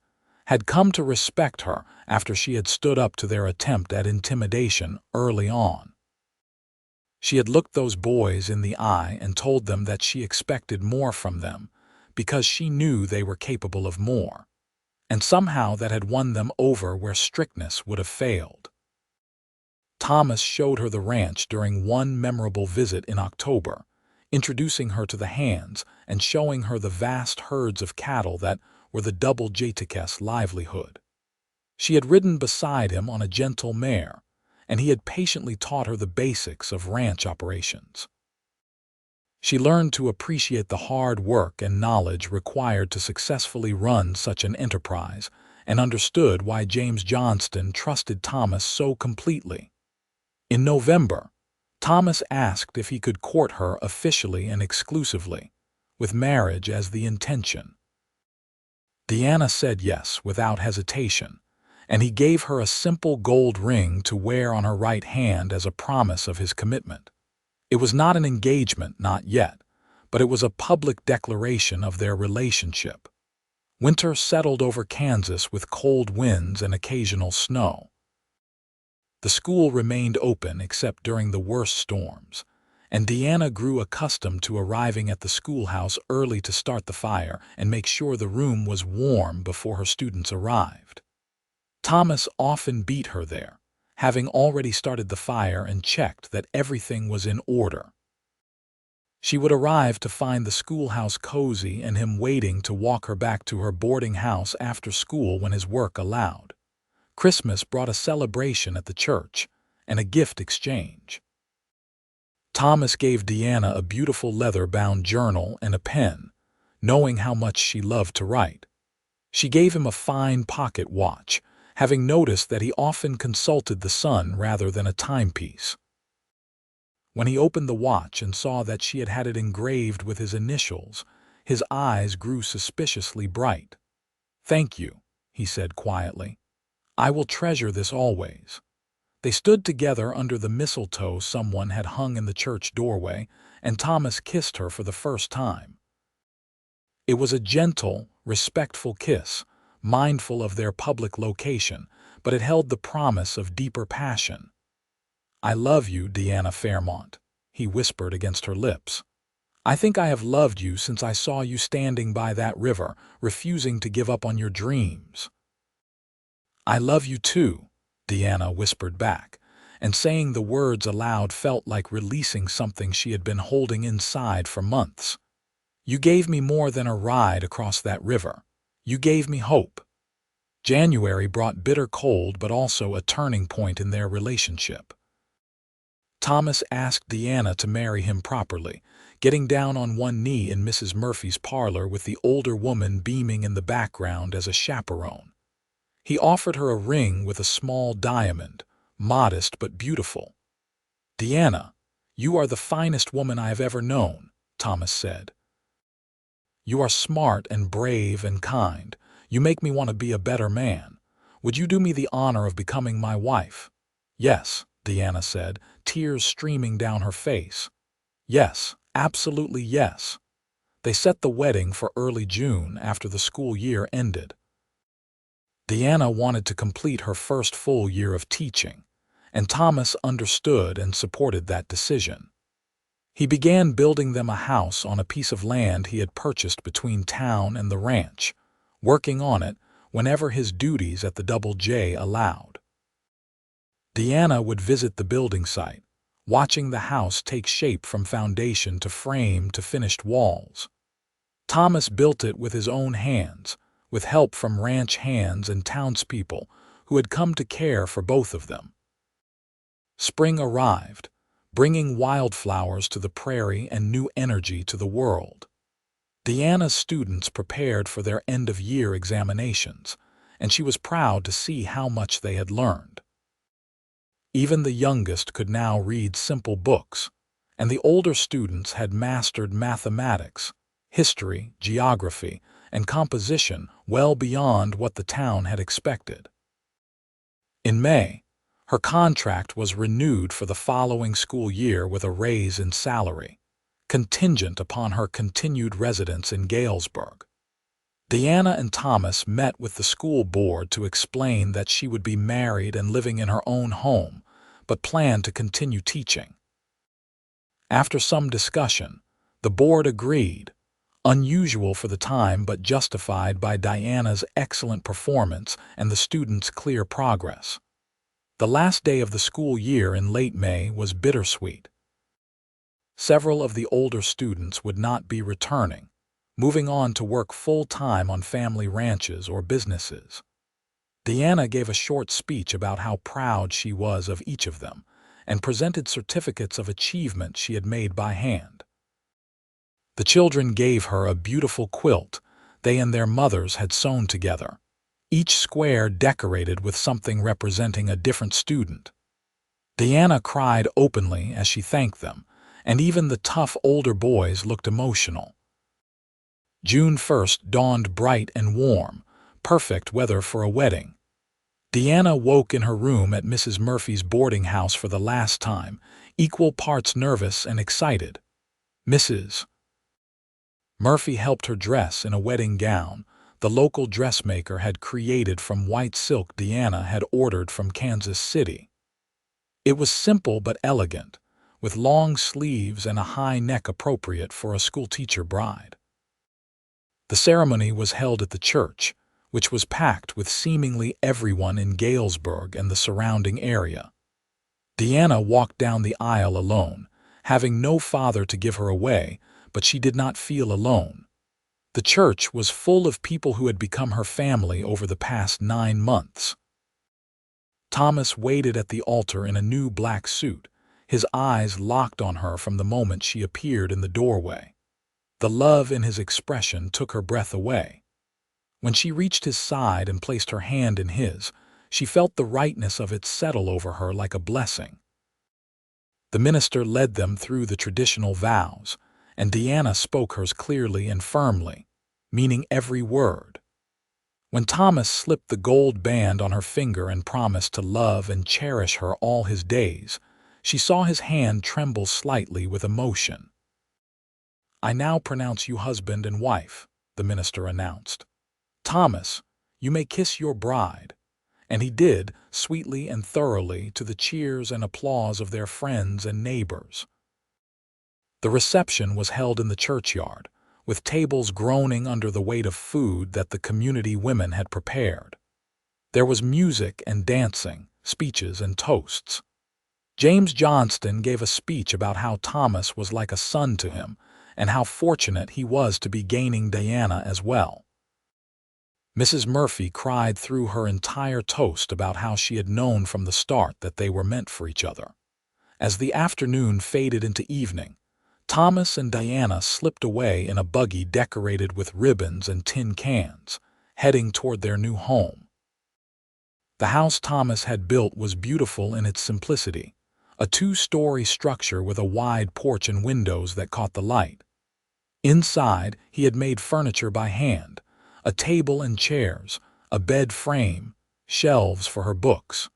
had come to respect her after she had stood up to their attempt at intimidation early on. She had looked those boys in the eye and told them that she expected more from them because she knew they were capable of more, and somehow that had won them over where strictness would have failed. Thomas showed her the ranch during one memorable visit in October, introducing her to the hands and showing her the vast herds of cattle that were the double Jayticus livelihood. She had ridden beside him on a gentle mare, and he had patiently taught her the basics of ranch operations. She learned to appreciate the hard work and knowledge required to successfully run such an enterprise and understood why James Johnston trusted Thomas so completely. In November, Thomas asked if he could court her officially and exclusively, with marriage as the intention. Deanna said yes without hesitation, and he gave her a simple gold ring to wear on her right hand as a promise of his commitment. It was not an engagement, not yet, but it was a public declaration of their relationship. Winter settled over Kansas with cold winds and occasional snow. The school remained open except during the worst storms, and Deanna grew accustomed to arriving at the schoolhouse early to start the fire and make sure the room was warm before her students arrived. Thomas often beat her there, having already started the fire and checked that everything was in order. She would arrive to find the schoolhouse cozy and him waiting to walk her back to her boarding house after school when his work allowed. Christmas brought a celebration at the church and a gift exchange. Thomas gave Deanna a beautiful leather-bound journal and a pen, knowing how much she loved to write. She gave him a fine pocket watch, having noticed that he often consulted the sun rather than a timepiece. When he opened the watch and saw that she had had it engraved with his initials, his eyes grew suspiciously bright. "Thank you," he said quietly. "I will treasure this always." They stood together under the mistletoe someone had hung in the church doorway, and Thomas kissed her for the first time. It was a gentle, respectful kiss, mindful of their public location, but it held the promise of deeper passion. "I love you, Deanna Fairmont," he whispered against her lips. "I think I have loved you since I saw you standing by that river, refusing to give up on your dreams." "I love you too," Deanna whispered back, and saying the words aloud felt like releasing something she had been holding inside for months. "You gave me more than a ride across that river. You gave me hope." January brought bitter cold but also a turning point in their relationship. Thomas asked Deanna to marry him properly, getting down on one knee in Mrs. Murphy's parlor with the older woman beaming in the background as a chaperone. He offered her a ring with a small diamond, modest but beautiful. "Deanna, you are the finest woman I have ever known," Thomas said. "You are smart and brave and kind. You make me want to be a better man. Would you do me the honor of becoming my wife?" "Yes," Deanna said, tears streaming down her face. "Yes, absolutely yes." They set the wedding for early June after the school year ended. Deanna wanted to complete her first full year of teaching, and Thomas understood and supported that decision. He began building them a house on a piece of land he had purchased between town and the ranch, working on it whenever his duties at the Double J allowed. Deanna would visit the building site, watching the house take shape from foundation to frame to finished walls. Thomas built it with his own hands, with help from ranch hands and townspeople who had come to care for both of them. Spring arrived, bringing wildflowers to the prairie and new energy to the world. Deanna's students prepared for their end-of-year examinations, and she was proud to see how much they had learned. Even the youngest could now read simple books, and the older students had mastered mathematics, history, geography, and composition well beyond what the town had expected. In May, her contract was renewed for the following school year with a raise in salary, contingent upon her continued residence in Galesburg. Deanna and Thomas met with the school board to explain that she would be married and living in her own home, but planned to continue teaching. After some discussion, the board agreed, unusual for the time but justified by Diana's excellent performance and the students' clear progress. The last day of the school year in late May was bittersweet. Several of the older students would not be returning, moving on to work full-time on family ranches or businesses. Deanna gave a short speech about how proud she was of each of them and presented certificates of achievement she had made by hand. The children gave her a beautiful quilt they and their mothers had sewn together, each square decorated with something representing a different student. Deanna cried openly as she thanked them, and even the tough older boys looked emotional. June 1st dawned bright and warm, perfect weather for a wedding. Deanna woke in her room at Mrs. Murphy's boarding house for the last time, equal parts nervous and excited. Mrs. Murphy helped her dress in a wedding gown the local dressmaker had created from white silk Deanna had ordered from Kansas City. It was simple but elegant, with long sleeves and a high neck appropriate for a schoolteacher bride. The ceremony was held at the church, which was packed with seemingly everyone in Galesburg and the surrounding area. Deanna walked down the aisle alone, having no father to give her away, but she did not feel alone. The church was full of people who had become her family over the past 9 months. Thomas waited at the altar in a new black suit, his eyes locked on her from the moment she appeared in the doorway. The love in his expression took her breath away. When she reached his side and placed her hand in his, she felt the rightness of it settle over her like a blessing. The minister led them through the traditional vows, and Deanna spoke hers clearly and firmly, meaning every word. When Thomas slipped the gold band on her finger and promised to love and cherish her all his days, she saw his hand tremble slightly with emotion. "I now pronounce you husband and wife," the minister announced. "Thomas, you may kiss your bride." And he did, sweetly and thoroughly, to the cheers and applause of their friends and neighbors. The reception was held in the churchyard, with tables groaning under the weight of food that the community women had prepared. There was music and dancing, speeches and toasts. James Johnston gave a speech about how Thomas was like a son to him and how fortunate he was to be gaining Deanna as well. Mrs. Murphy cried through her entire toast about how she had known from the start that they were meant for each other. As the afternoon faded into evening, Thomas and Deanna slipped away in a buggy decorated with ribbons and tin cans, heading toward their new home. The house Thomas had built was beautiful in its simplicity, a 2-story structure with a wide porch and windows that caught the light. Inside, he had made furniture by hand, a table and chairs, a bed frame, shelves for her books.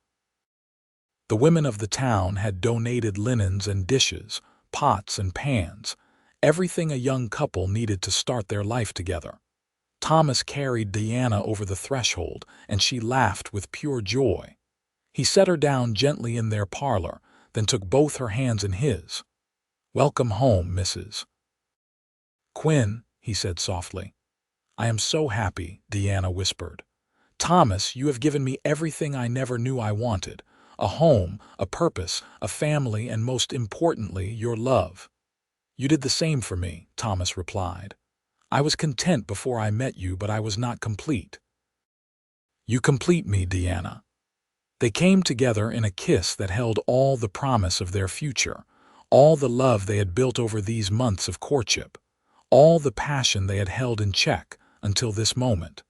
The women of the town had donated linens and dishes, pots and pans, everything a young couple needed to start their life together. Thomas carried Deanna over the threshold, and she laughed with pure joy. He set her down gently in their parlor, then took both her hands in his. "Welcome home, Mrs. Quinn," he said softly. "I am so happy," Deanna whispered. "Thomas, you have given me everything I never knew I wanted. A home, a purpose, a family, and most importantly, your love." "You did the same for me," Thomas replied. "I was content before I met you, but I was not complete." "You complete me, Deanna." They came together in a kiss that held all the promise of their future, all the love they had built over these months of courtship, all the passion they had held in check until this moment.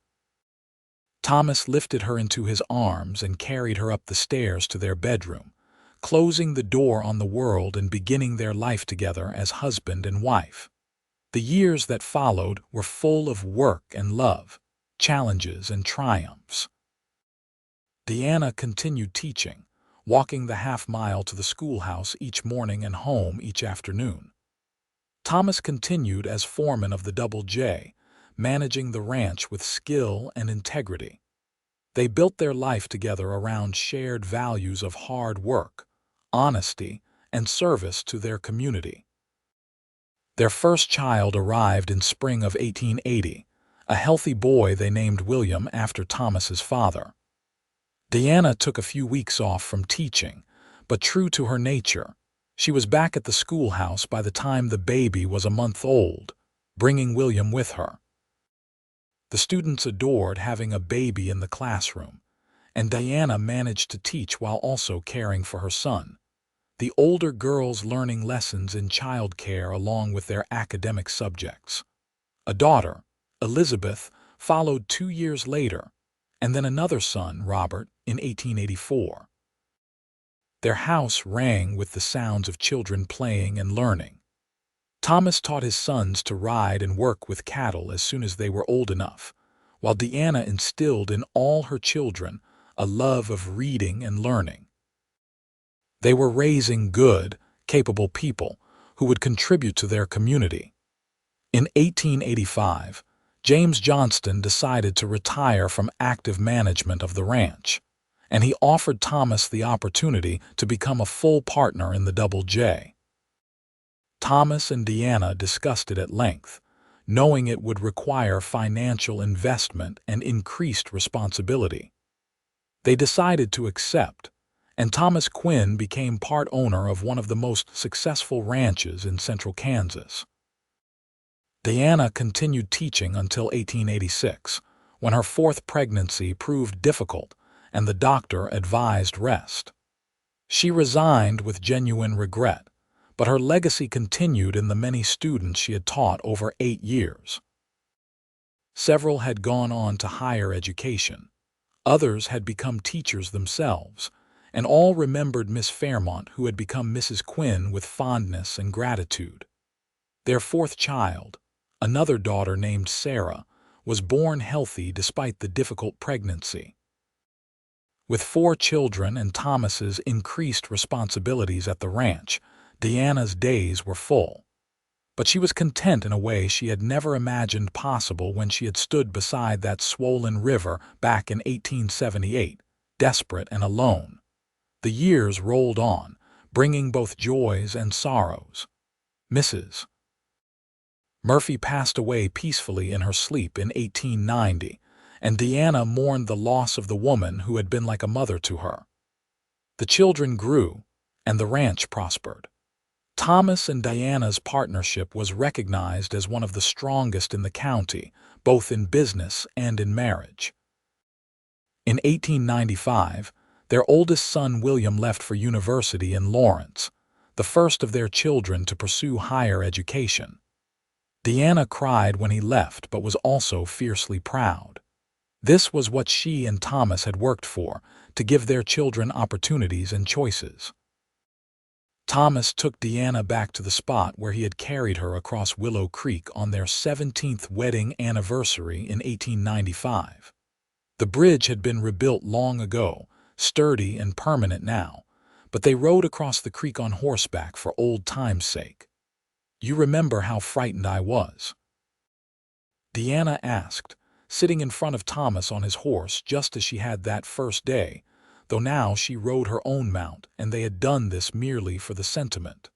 Thomas lifted her into his arms and carried her up the stairs to their bedroom, closing the door on the world and beginning their life together as husband and wife. The years that followed were full of work and love, challenges and triumphs. Deanna continued teaching, walking the half-mile to the schoolhouse each morning and home each afternoon. Thomas continued as foreman of the Double J, managing the ranch with skill and integrity. They built their life together around shared values of hard work, honesty, and service to their community. Their first child arrived in spring of 1880, a healthy boy they named William after Thomas's father. Deanna took a few weeks off from teaching, but true to her nature, she was back at the schoolhouse by the time the baby was a month old, bringing William with her. The students adored having a baby in the classroom, and Deanna managed to teach while also caring for her son. The older girls learning lessons in childcare along with their academic subjects. A daughter, Elizabeth, followed 2 years later, and then another son, Robert, in 1884. Their house rang with the sounds of children playing and learning. Thomas taught his sons to ride and work with cattle as soon as they were old enough, while Deanna instilled in all her children a love of reading and learning. They were raising good, capable people who would contribute to their community. In 1885, James Johnston decided to retire from active management of the ranch, and he offered Thomas the opportunity to become a full partner in the Double J. Thomas and Deanna discussed it at length, knowing it would require financial investment and increased responsibility. They decided to accept, and Thomas Quinn became part owner of one of the most successful ranches in central Kansas. Deanna continued teaching until 1886, when her fourth pregnancy proved difficult and the doctor advised rest. She resigned with genuine regret, but her legacy continued in the many students she had taught over 8 years. Several had gone on to higher education. Others had become teachers themselves, and all remembered Miss Fairmont, who had become Mrs. Quinn, with fondness and gratitude. Their fourth child, another daughter named Sarah, was born healthy despite the difficult pregnancy. With 4 children and Thomas's increased responsibilities at the ranch, Deanna's days were full. But she was content in a way she had never imagined possible when she had stood beside that swollen river back in 1878, desperate and alone. The years rolled on, bringing both joys and sorrows. Mrs. Murphy passed away peacefully in her sleep in 1890, and Deanna mourned the loss of the woman who had been like a mother to her. The children grew, and the ranch prospered. Thomas and Diana's partnership was recognized as one of the strongest in the county, both in business and in marriage. In 1895, their oldest son William left for university in Lawrence, the first of their children to pursue higher education. Deanna cried when he left, but was also fiercely proud. This was what she and Thomas had worked for, to give their children opportunities and choices. Thomas took Deanna back to the spot where he had carried her across Willow Creek on their 17th wedding anniversary in 1895. The bridge had been rebuilt long ago, sturdy and permanent now, but they rode across the creek on horseback for old time's sake. "You remember how frightened I was?" Deanna asked, sitting in front of Thomas on his horse just as she had that first day, though now she rode her own mount, and they had done this merely for the sentiment.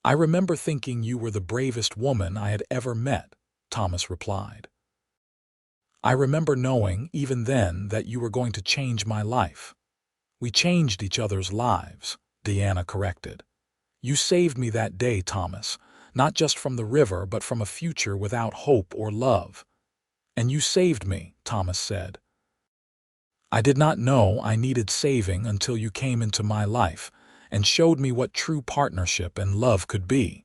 "I remember thinking you were the bravest woman I had ever met," Thomas replied. "I remember knowing, even then, that you were going to change my life." "We changed each other's lives," Deanna corrected. "You saved me that day, Thomas, not just from the river, but from a future without hope or love." "And you saved me," Thomas said. "I did not know I needed saving until you came into my life and showed me what true partnership and love could be."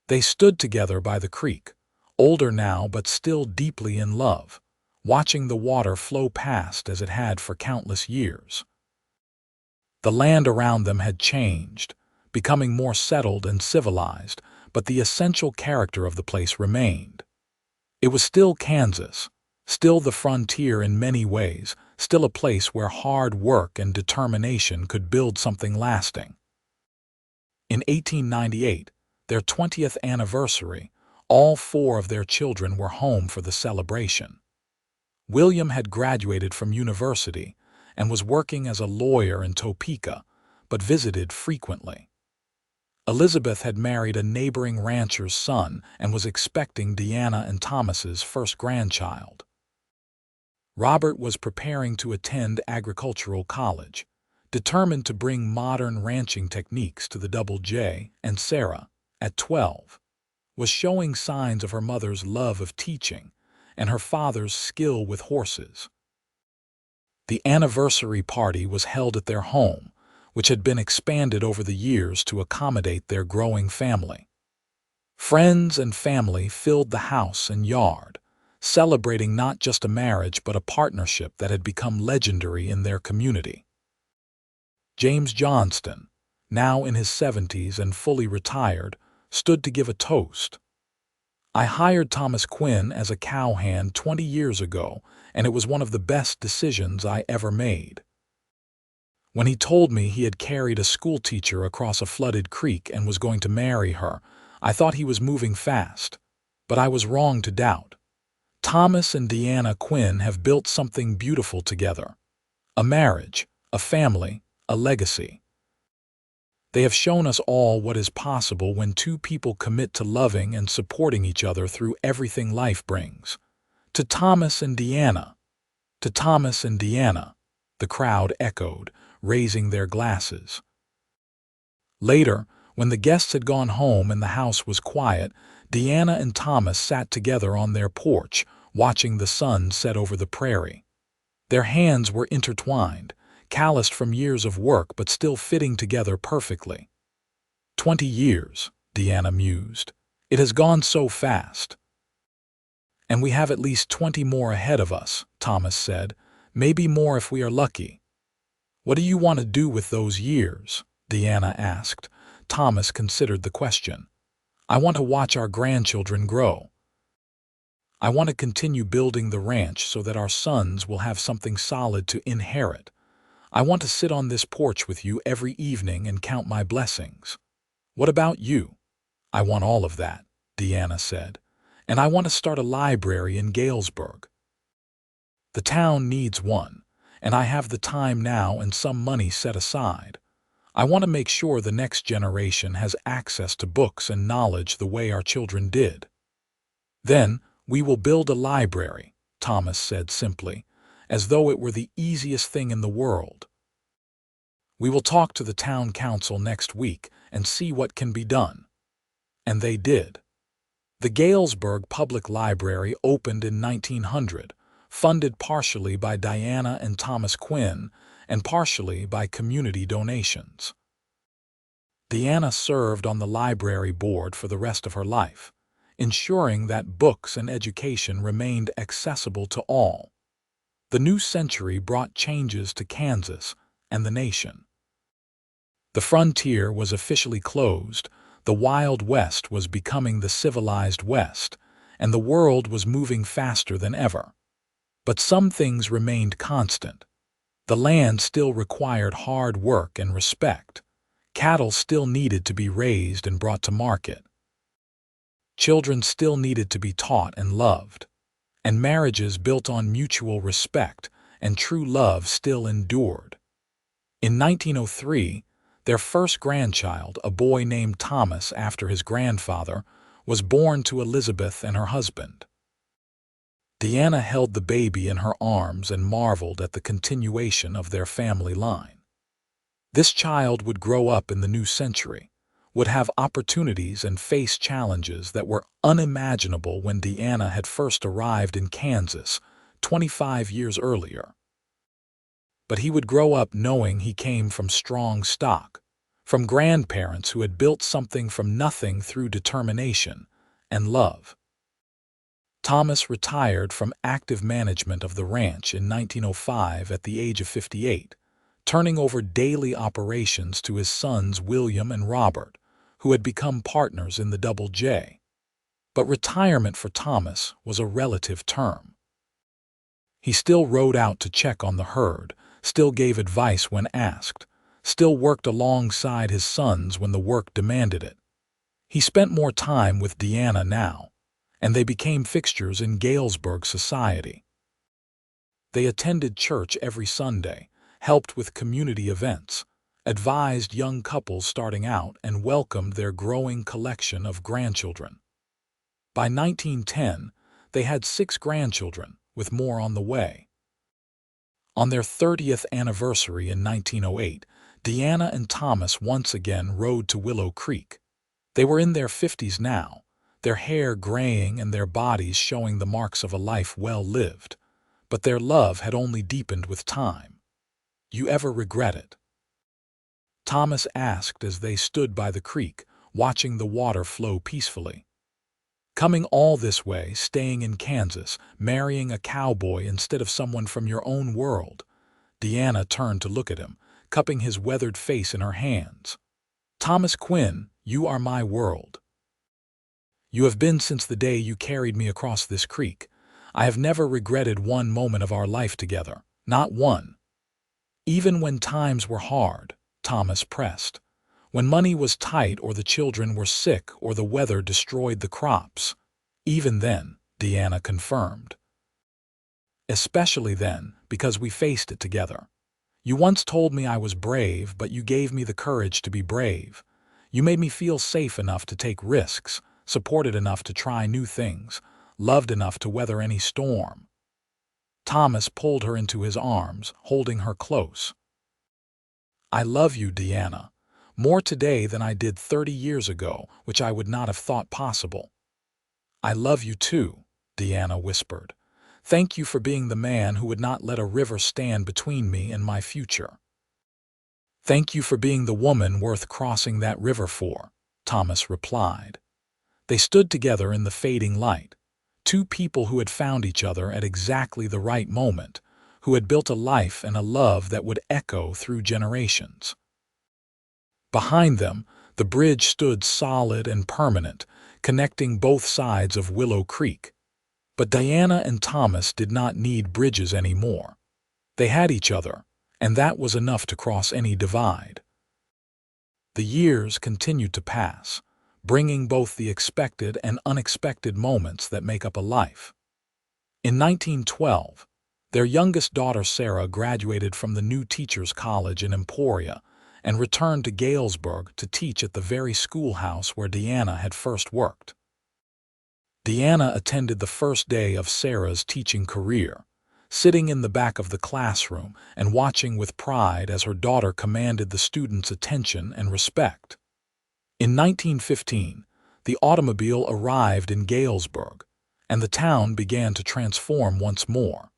They stood together by the creek, older now but still deeply in love, watching the water flow past as it had for countless years. The land around them had changed, becoming more settled and civilized, but the essential character of the place remained. It was still Kansas, still the frontier in many ways, still a place where hard work and determination could build something lasting. In 1898, their 20th anniversary, all 4 of their children were home for the celebration. William had graduated from university and was working as a lawyer in Topeka, but visited frequently. Elizabeth had married a neighboring rancher's son and was expecting Deanna and Thomas's first grandchild. Robert was preparing to attend agricultural college, determined to bring modern ranching techniques to the Double J, and Sarah, at 12, was showing signs of her mother's love of teaching and her father's skill with horses. The anniversary party was held at their home, which had been expanded over the years to accommodate their growing family. Friends and family filled the house and yard, celebrating not just a marriage but a partnership that had become legendary in their community. James Johnston, now in his 70s and fully retired, stood to give a toast. "I hired Thomas Quinn as a cowhand 20 years ago, and it was one of the best decisions I ever made. When he told me he had carried a schoolteacher across a flooded creek and was going to marry her, I thought he was moving fast, but I was wrong to doubt. Thomas and Deanna Quinn have built something beautiful together. A marriage, a family, a legacy. They have shown us all what is possible when 2 people commit to loving and supporting each other through everything life brings. To Thomas and Deanna." "To Thomas and Deanna," the crowd echoed, raising their glasses. Later, when the guests had gone home and the house was quiet, Deanna and Thomas sat together on their porch, watching the sun set over the prairie. Their hands were intertwined, calloused from years of work but still fitting together perfectly. 20 years, Deanna mused. "It has gone so fast." "And we have at least 20 more ahead of us," Thomas said. "Maybe more if we are lucky." "What do you want to do with those years?" Deanna asked. Thomas considered the question. "I want to watch our grandchildren grow. I want to continue building the ranch so that our sons will have something solid to inherit. I want to sit on this porch with you every evening and count my blessings." "What about you?" "I want all of that," Deanna said. "And I want to start a library in Galesburg. The town needs one, and I have the time now and some money set aside. I want to make sure the next generation has access to books and knowledge the way our children did." "Then we will build a library," Thomas said simply, as though it were the easiest thing in the world. "We will talk to the town council next week and see what can be done." And they did. The Galesburg Public Library opened in 1900, funded partially by Deanna and Thomas Quinn and partially by community donations. Deanna served on the library board for the rest of her life, ensuring that books and education remained accessible to all. The new century brought changes to Kansas and the nation. The frontier was officially closed, the Wild West was becoming the civilized West, and the world was moving faster than ever. But some things remained constant. The land still required hard work and respect. Cattle still needed to be raised and brought to market. Children still needed to be taught and loved. And marriages built on mutual respect and true love still endured. In 1903, their first grandchild, a boy named Thomas after his grandfather, was born to Elizabeth and her husband. Deanna held the baby in her arms and marveled at the continuation of their family line. This child would grow up in the new century, would have opportunities and face challenges that were unimaginable when Deanna had first arrived in Kansas 25 years earlier. But he would grow up knowing he came from strong stock, from grandparents who had built something from nothing through determination and love. Thomas retired from active management of the ranch in 1905 at the age of 58, turning over daily operations to his sons William and Robert, who had become partners in the Double J. But retirement for Thomas was a relative term. He still rode out to check on the herd, still gave advice when asked, still worked alongside his sons when the work demanded it. He spent more time with Deanna now, and they became fixtures in Galesburg society. They attended church every Sunday, helped with community events, advised young couples starting out, and welcomed their growing collection of grandchildren. By 1910, they had 6 grandchildren, with more on the way. On their 30th anniversary in 1908, Deanna and Thomas once again rode to Willow Creek. They were in their 50s now, their hair graying and their bodies showing the marks of a life well lived, but their love had only deepened with time. "You ever regret it?" Thomas asked as they stood by the creek, watching the water flow peacefully. "Coming all this way, staying in Kansas, marrying a cowboy instead of someone from your own world." Deanna turned to look at him, cupping his weathered face in her hands. "Thomas Quinn, you are my world. You have been since the day you carried me across this creek. I have never regretted one moment of our life together, not one." "Even when times were hard," Thomas pressed. "When money was tight or the children were sick or the weather destroyed the crops." "Even then," Deanna confirmed. "Especially then, because we faced it together. You once told me I was brave, but you gave me the courage to be brave. You made me feel safe enough to take risks, supported enough to try new things, loved enough to weather any storm." Thomas pulled her into his arms, holding her close. "I love you, Deanna, more today than I did 30 years ago, which I would not have thought possible." "I love you too," Deanna whispered. "Thank you for being the man who would not let a river stand between me and my future." "Thank you for being the woman worth crossing that river for," Thomas replied. They stood together in the fading light, 2 people who had found each other at exactly the right moment, who had built a life and a love that would echo through generations. Behind them, the bridge stood solid and permanent, connecting both sides of Willow Creek. But Deanna and Thomas did not need bridges anymore. They had each other, and that was enough to cross any divide. The years continued to pass, bringing both the expected and unexpected moments that make up a life. In 1912, their youngest daughter Sarah graduated from the new Teachers College in Emporia and returned to Galesburg to teach at the very schoolhouse where Deanna had first worked. Deanna attended the first day of Sarah's teaching career, sitting in the back of the classroom and watching with pride as her daughter commanded the students' attention and respect. In 1915, the automobile arrived in Galesburg, and the town began to transform once more.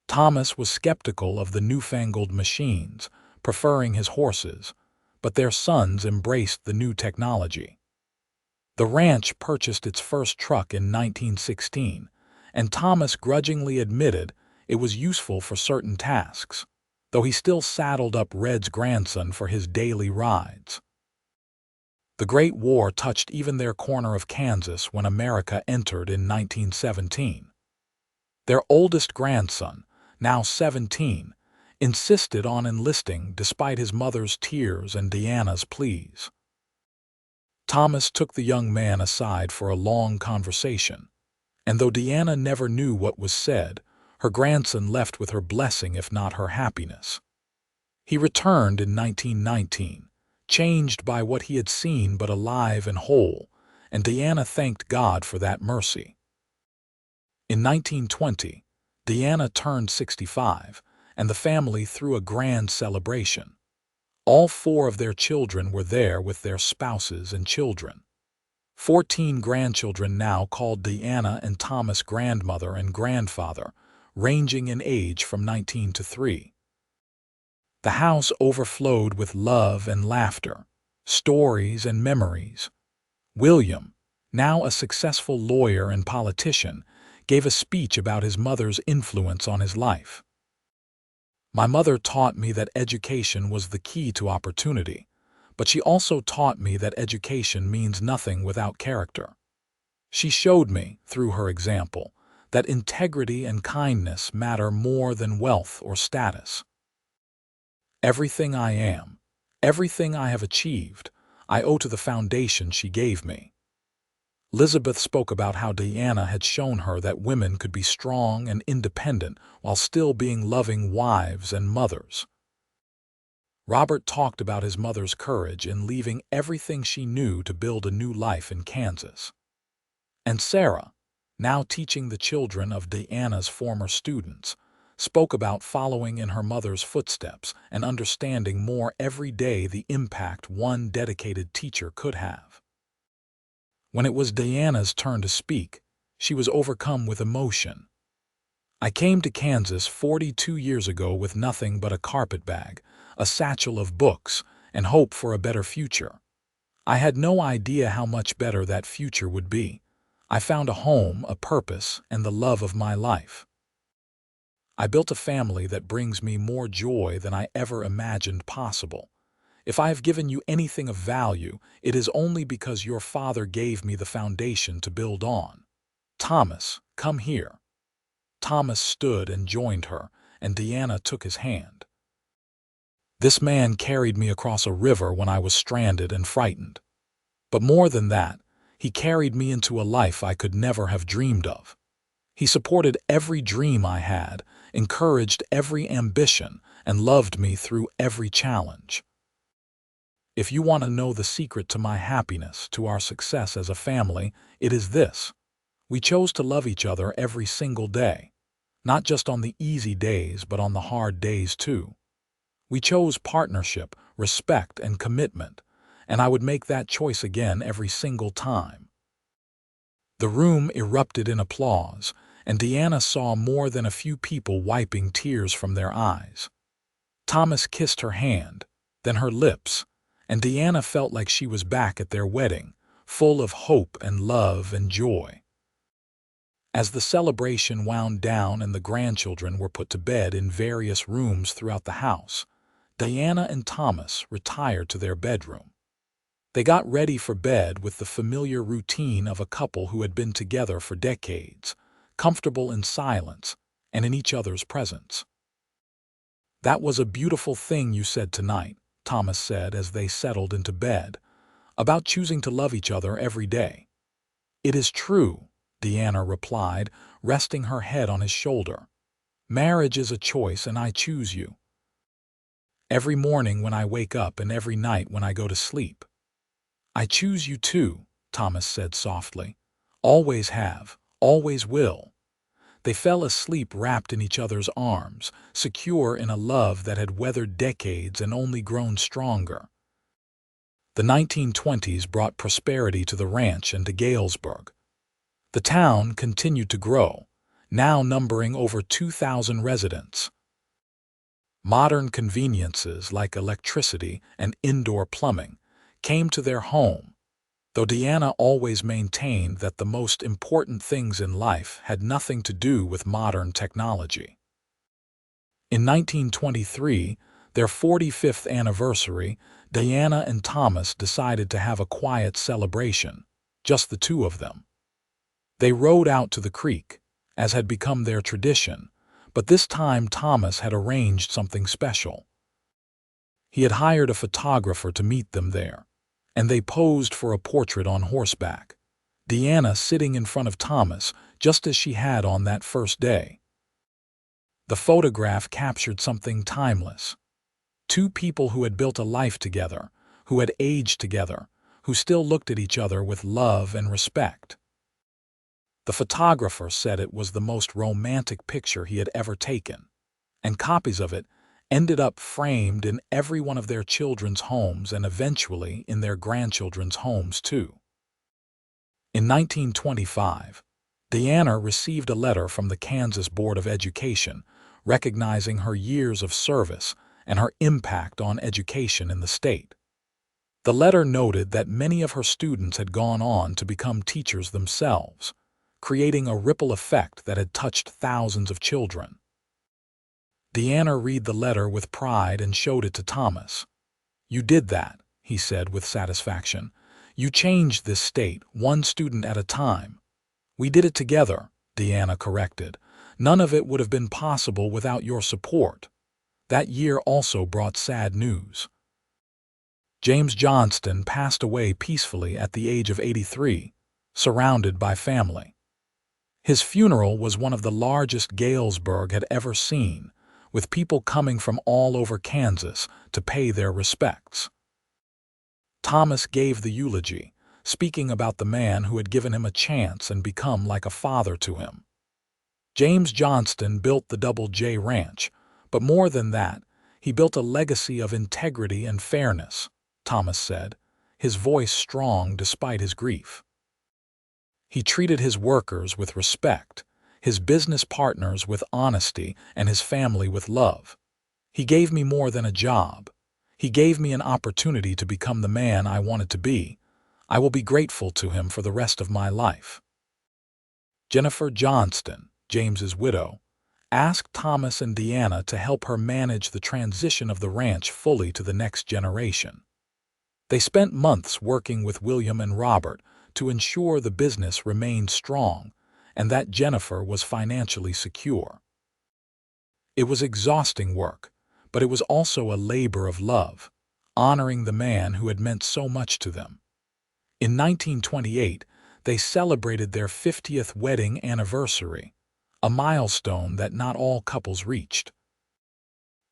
Thomas was skeptical of the newfangled machines, preferring his horses, but their sons embraced the new technology. The ranch purchased its first truck in 1916, and Thomas grudgingly admitted it was useful for certain tasks, though he still saddled up Red's grandson for his daily rides. The Great War touched even their corner of Kansas when America entered in 1917. Their oldest grandson, now 17, insisted on enlisting despite his mother's tears and Deanna's pleas. Thomas took the young man aside for a long conversation, and though Deanna never knew what was said, her grandson left with her blessing if not her happiness. He returned in 1919, changed by what he had seen but alive and whole, and Deanna thanked God for that mercy. In 1920, Deanna turned 65, and the family threw a grand celebration. All 4 of their children were there with their spouses and children. 14 grandchildren now called Deanna and Thomas grandmother and grandfather, ranging in age from 19 to 3. The house overflowed with love and laughter, stories and memories. William, now a successful lawyer and politician, gave a speech about his mother's influence on his life. My mother taught me that education was the key to opportunity, but she also taught me that education means nothing without character. She showed me, through her example, that integrity and kindness matter more than wealth or status. Everything I am, everything I have achieved, I owe to the foundation she gave me. Elizabeth spoke about how Deanna had shown her that women could be strong and independent while still being loving wives and mothers. Robert talked about his mother's courage in leaving everything she knew to build a new life in Kansas. And Sarah, now teaching the children of Deanna's former students, spoke about following in her mother's footsteps and understanding more every day the impact one dedicated teacher could have. When it was Deanna's turn to speak, she was overcome with emotion. I came to Kansas 42 years ago with nothing but a carpetbag, a satchel of books, and hope for a better future. I had no idea how much better that future would be. I found a home, a purpose, and the love of my life. I built a family that brings me more joy than I ever imagined possible. If I have given you anything of value, it is only because your father gave me the foundation to build on. Thomas, come here. Thomas stood and joined her, and Deanna took his hand. This man carried me across a river when I was stranded and frightened. But more than that, he carried me into a life I could never have dreamed of. He supported every dream I had, encouraged every ambition, and loved me through every challenge. If you want to know the secret to my happiness, to our success as a family, it is this. We chose to love each other every single day. Not just on the easy days, but on the hard days too. We chose partnership, respect, and commitment, and I would make that choice again every single time. The room erupted in applause, and Deanna saw more than a few people wiping tears from their eyes. Thomas kissed her hand, then her lips, and Deanna felt like she was back at their wedding, full of hope and love and joy. As the celebration wound down and the grandchildren were put to bed in various rooms throughout the house, Deanna and Thomas retired to their bedroom. They got ready for bed with the familiar routine of a couple who had been together for decades, comfortable in silence and in each other's presence. "That was a beautiful thing you said tonight," Thomas said as they settled into bed, "about choosing to love each other every day." "It is true," Deanna replied, resting her head on his shoulder. "Marriage is a choice and I choose you. Every morning when I wake up and every night when I go to sleep." "I choose you too," Thomas said softly. "Always have, always will." They fell asleep wrapped in each other's arms, secure in a love that had weathered decades and only grown stronger. The 1920s brought prosperity to the ranch and to Galesburg. The town continued to grow, now numbering over 2,000 residents. Modern conveniences like electricity and indoor plumbing came to their home, though Deanna always maintained that the most important things in life had nothing to do with modern technology. In 1923, their 45th anniversary, Deanna and Thomas decided to have a quiet celebration, just the two of them. They rowed out to the creek, as had become their tradition, but this time Thomas had arranged something special. He had hired a photographer to meet them there, and they posed for a portrait on horseback, Deanna sitting in front of Thomas just as she had on that first day. The photograph captured something timeless. Two people who had built a life together, who had aged together, who still looked at each other with love and respect. The photographer said it was the most romantic picture he had ever taken, and copies of it ended up framed in every one of their children's homes and eventually in their grandchildren's homes too. In 1925, Deanna received a letter from the Kansas Board of Education recognizing her years of service and her impact on education in the state. The letter noted that many of her students had gone on to become teachers themselves, creating a ripple effect that had touched thousands of children. Deanna read the letter with pride and showed it to Thomas. "You did that," he said with satisfaction. "You changed this state, one student at a time." "We did it together," Deanna corrected. "None of it would have been possible without your support." That year also brought sad news. James Johnston passed away peacefully at the age of 83, surrounded by family. His funeral was one of the largest Galesburg had ever seen, with people coming from all over Kansas to pay their respects. Thomas gave the eulogy, speaking about the man who had given him a chance and become like a father to him. James Johnston built the Double J Ranch, but more than that, he built a legacy of integrity and fairness, Thomas said, his voice strong despite his grief. He treated his workers with respect, his business partners with honesty, and his family with love. He gave me more than a job. He gave me an opportunity to become the man I wanted to be. I will be grateful to him for the rest of my life. Jennifer Johnston, James's widow, asked Thomas and Deanna to help her manage the transition of the ranch fully to the next generation. They spent months working with William and Robert to ensure the business remained strong and that Jennifer was financially secure. It was exhausting work, but it was also a labor of love, honoring the man who had meant so much to them. In 1928, they celebrated their 50th wedding anniversary, a milestone that not all couples reached.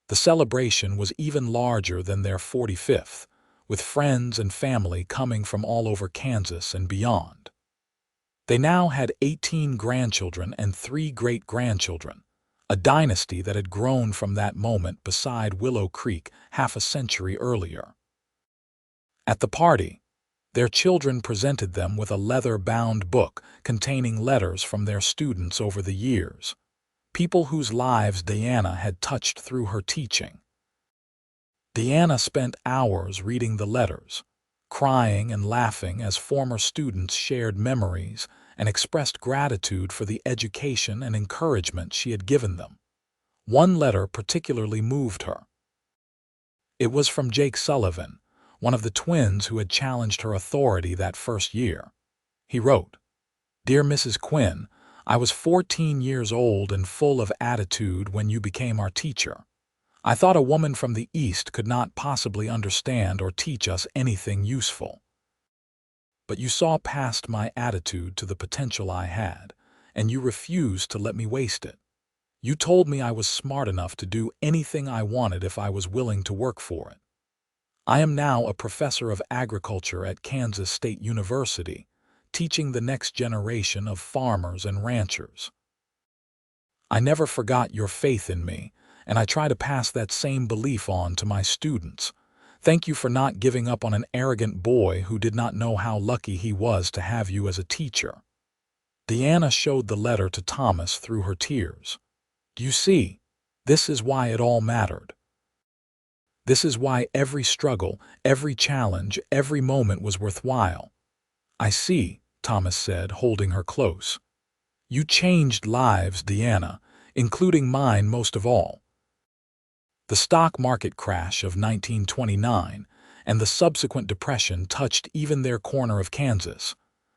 The celebration was even larger than their 45th, with friends and family coming from all over Kansas and beyond. They now had 18 grandchildren and 3 great-grandchildren, a dynasty that had grown from that moment beside Willow Creek half a century earlier. At the party, their children presented them with a leather-bound book containing letters from their students over the years, people whose lives Deanna had touched through her teaching. Deanna spent hours reading the letters, crying and laughing as former students shared memories and expressed gratitude for the education and encouragement she had given them. One letter particularly moved her. It was from Jake Sullivan, one of the twins who had challenged her authority that first year. He wrote, "Dear Mrs. Quinn, I was 14 years old and full of attitude when you became our teacher. I thought a woman from the East could not possibly understand or teach us anything useful. But you saw past my attitude to the potential I had, and you refused to let me waste it. You told me I was smart enough to do anything I wanted if I was willing to work for it. I am now a professor of agriculture at Kansas State University, teaching the next generation of farmers and ranchers. I never forgot your faith in me, and I try to pass that same belief on to my students. Thank you for not giving up on an arrogant boy who did not know how lucky he was to have you as a teacher." Deanna showed the letter to Thomas through her tears. "Do you see? This is why it all mattered. This is why every struggle, every challenge, every moment was worthwhile." "I see," Thomas said, holding her close. "You changed lives, Deanna, including mine most of all." The stock market crash of 1929 and the subsequent depression touched even their corner of Kansas,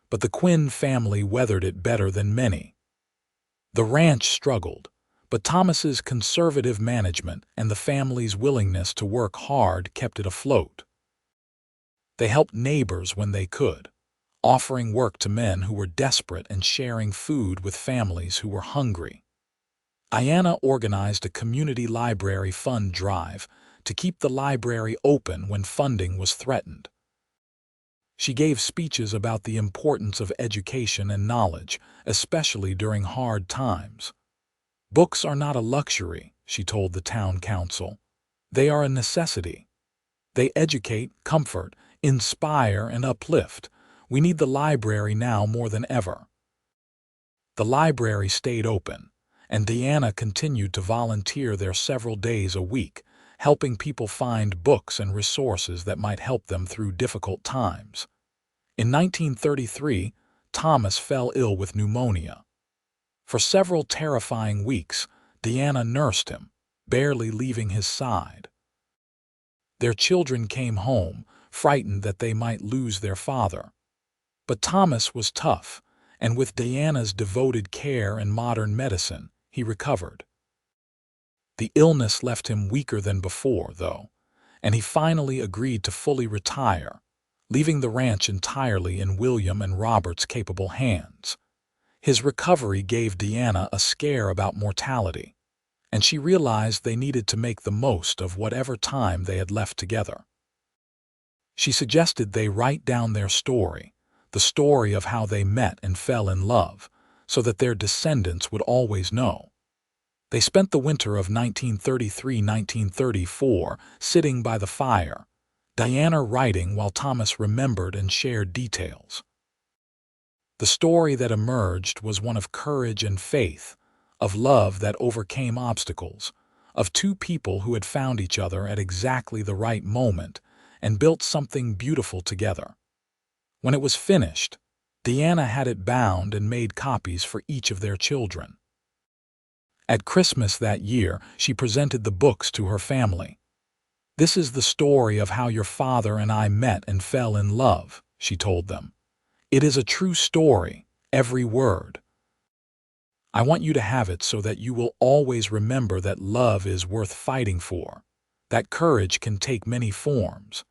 but the Quinn family weathered it better than many. The ranch struggled, but Thomas's conservative management and the family's willingness to work hard kept it afloat. They helped neighbors when they could, offering work to men who were desperate and sharing food with families who were hungry. Diana organized a community library fund drive to keep the library open when funding was threatened. She gave speeches about the importance of education and knowledge, especially during hard times. Books are not a luxury, she told the town council. They are a necessity. They educate, comfort, inspire, and uplift. We need the library now more than ever. The library stayed open, and Diana continued to volunteer there several days a week, helping people find books and resources that might help them through difficult times. In 1933, Thomas fell ill with pneumonia. For several terrifying weeks, Diana nursed him, barely leaving his side. Their children came home, frightened that they might lose their father. But Thomas was tough, and with Diana's devoted care and modern medicine, he recovered. The illness left him weaker than before, though, and he finally agreed to fully retire, leaving the ranch entirely in William and Robert's capable hands. His recovery gave Diana a scare about mortality, and she realized they needed to make the most of whatever time they had left together. She suggested they write down their story, the story of how they met and fell in love, so that their descendants would always know. They spent the winter of 1933-1934 sitting by the fire, Diana writing while Thomas remembered and shared details. The story that emerged was one of courage and faith, of love that overcame obstacles, of two people who had found each other at exactly the right moment and built something beautiful together. When it was finished, Diana had it bound and made copies for each of their children. At Christmas that year, she presented the books to her family. "This is the story of how your father and I met and fell in love," she told them. "It is a true story, every word. I want you to have it so that you will always remember that love is worth fighting for, that courage can take many forms,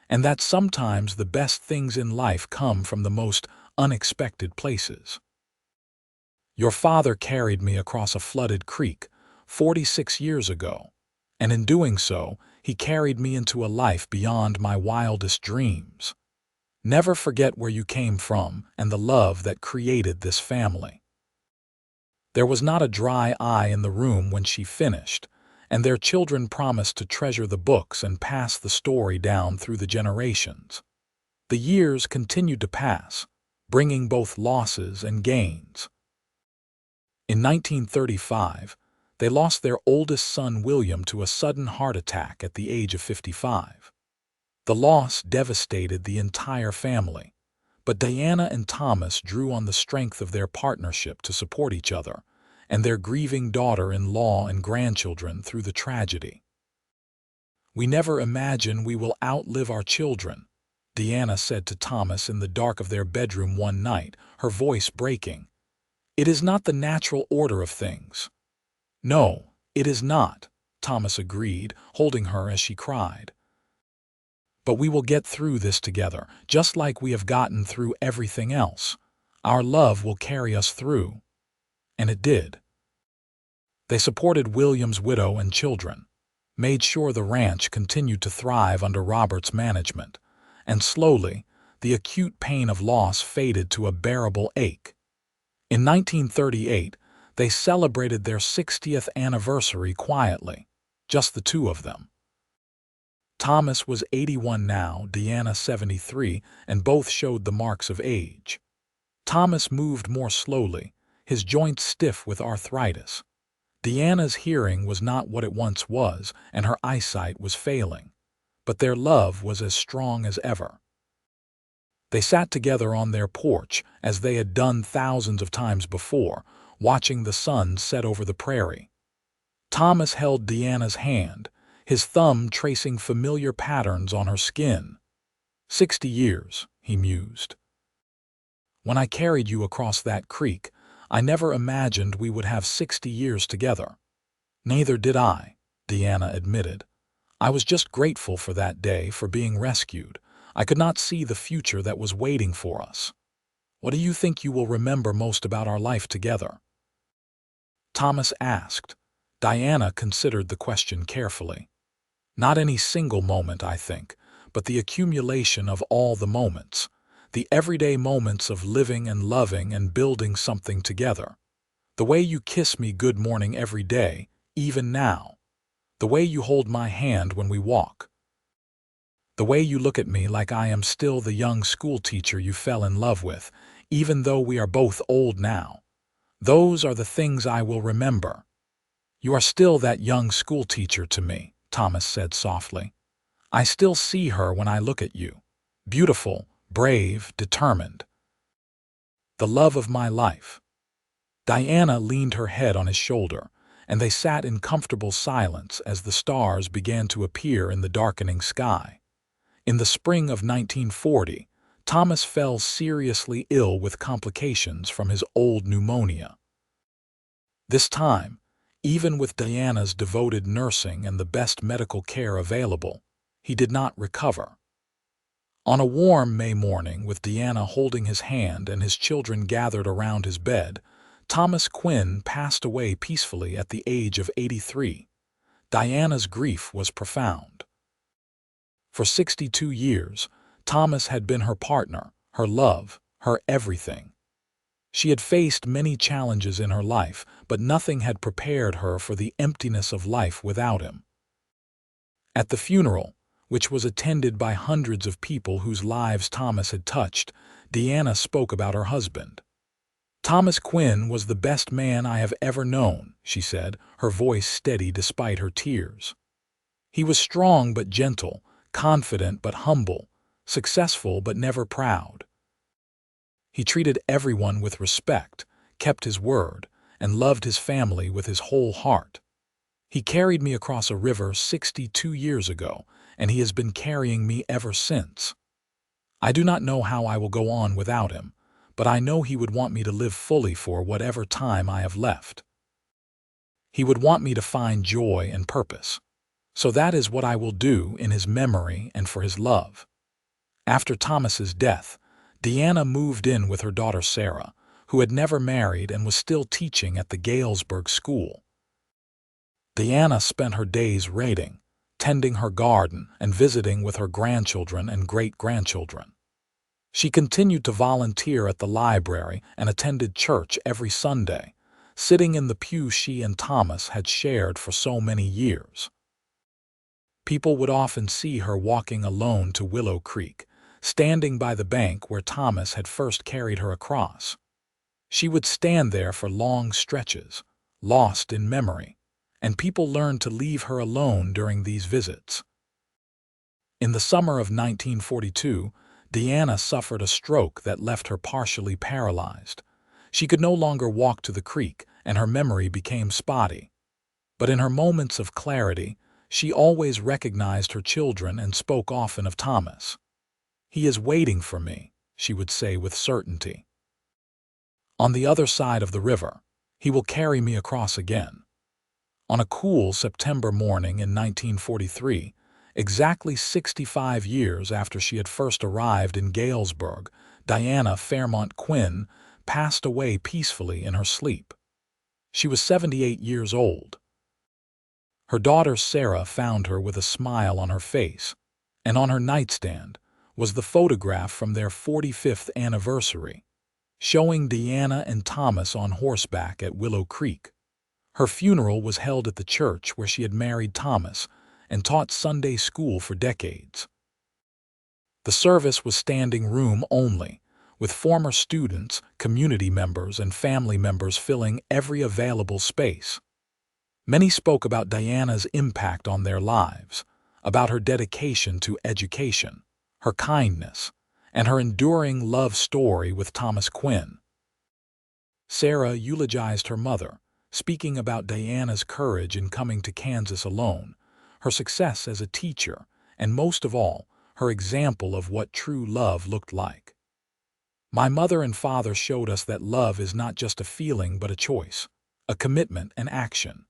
and that sometimes the best things in life come from the most unexpected places. Your father carried me across a flooded creek 46 years ago, and in doing so, he carried me into a life beyond my wildest dreams. Never forget where you came from and the love that created this family." There was not a dry eye in the room when she finished, and their children promised to treasure the books and pass the story down through the generations. The years continued to pass, bringing both losses and gains. In 1935, they lost their oldest son William to a sudden heart attack at the age of 55. The loss devastated the entire family, but Diana and Thomas drew on the strength of their partnership to support each other and their grieving daughter-in-law and grandchildren through the tragedy. "We never imagine we will outlive our children," Diana said to Thomas in the dark of their bedroom one night, her voice breaking. "It is not the natural order of things." "No, it is not," Thomas agreed, holding her as she cried. "But we will get through this together, just like we have gotten through everything else. Our love will carry us through." And it did. They supported William's widow and children, made sure the ranch continued to thrive under Robert's management, and slowly, the acute pain of loss faded to a bearable ache. In 1938, they celebrated their 60th anniversary quietly, just the two of them. Thomas was 81 now, Diana 73, and both showed the marks of age. Thomas moved more slowly, his joints stiff with arthritis. Diana's hearing was not what it once was, and her eyesight was failing, but their love was as strong as ever. They sat together on their porch, as they had done thousands of times before, watching the sun set over the prairie. Thomas held Diana's hand, his thumb tracing familiar patterns on her skin. 60 years, he mused. "When I carried you across that creek, I never imagined we would have 60 years together." "Neither did I," Diana admitted. "I was just grateful for that day, for being rescued. I could not see the future that was waiting for us. What do you think you will remember most about our life together?" Thomas asked. Diana considered the question carefully. Not any single moment, I think, but the accumulation of all the moments, the everyday moments of living and loving and building something together. The way you kiss me good morning every day, even now. The way you hold my hand when we walk. The way you look at me like I am still the young schoolteacher you fell in love with, even though we are both old now. Those are the things I will remember. You are still that young schoolteacher to me, Thomas said softly. I still see her when I look at you. Beautiful, brave, determined. The love of my life. Diana leaned her head on his shoulder, and they sat in comfortable silence as the stars began to appear in the darkening sky. In the spring of 1940, Thomas fell seriously ill with complications from his old pneumonia. This time, even with Diana's devoted nursing and the best medical care available, he did not recover. On a warm May morning, with Diana holding his hand and his children gathered around his bed, Thomas Quinn passed away peacefully at the age of 83. Diana's grief was profound. For 62 years, Thomas had been her partner, her love, her everything. She had faced many challenges in her life, but nothing had prepared her for the emptiness of life without him. At the funeral, which was attended by hundreds of people whose lives Thomas had touched, Diana spoke about her husband. Thomas Quinn was the best man I have ever known, she said, her voice steady despite her tears. He was strong but gentle, confident but humble, successful but never proud. He treated everyone with respect, kept his word, and loved his family with his whole heart. He carried me across a river 62 years ago, and he has been carrying me ever since. I do not know how I will go on without him, but I know he would want me to live fully for whatever time I have left. He would want me to find joy and purpose. So that is what I will do in his memory and for his love. After Thomas's death, Diana moved in with her daughter Sarah, who had never married and was still teaching at the Galesburg School. Diana spent her days reading, tending her garden, and visiting with her grandchildren and great-grandchildren. She continued to volunteer at the library and attended church every Sunday, sitting in the pew she and Thomas had shared for so many years. People would often see her walking alone to Willow Creek, standing by the bank where Thomas had first carried her across. She would stand there for long stretches, lost in memory, and people learned to leave her alone during these visits. In the summer of 1942, Diana suffered a stroke that left her partially paralyzed. She could no longer walk to the creek, and her memory became spotty. But in her moments of clarity, she always recognized her children and spoke often of Thomas. "He is waiting for me," she would say with certainty. "On the other side of the river, he will carry me across again." On a cool September morning in 1943, exactly 65 years after she had first arrived in Galesburg, Diana Fairmont Quinn passed away peacefully in her sleep. She was 78 years old. Her daughter Sarah found her with a smile on her face, and on her nightstand was the photograph from their 45th anniversary, showing Diana and Thomas on horseback at Willow Creek. Her funeral was held at the church where she had married Thomas and taught Sunday school for decades. The service was standing room only, with former students, community members, and family members filling every available space. Many spoke about Diana's impact on their lives, about her dedication to education, her kindness, and her enduring love story with Thomas Quinn. Sarah eulogized her mother, speaking about Diana's courage in coming to Kansas alone, her success as a teacher, and most of all, her example of what true love looked like. "My mother and father showed us that love is not just a feeling but a choice, a commitment and action.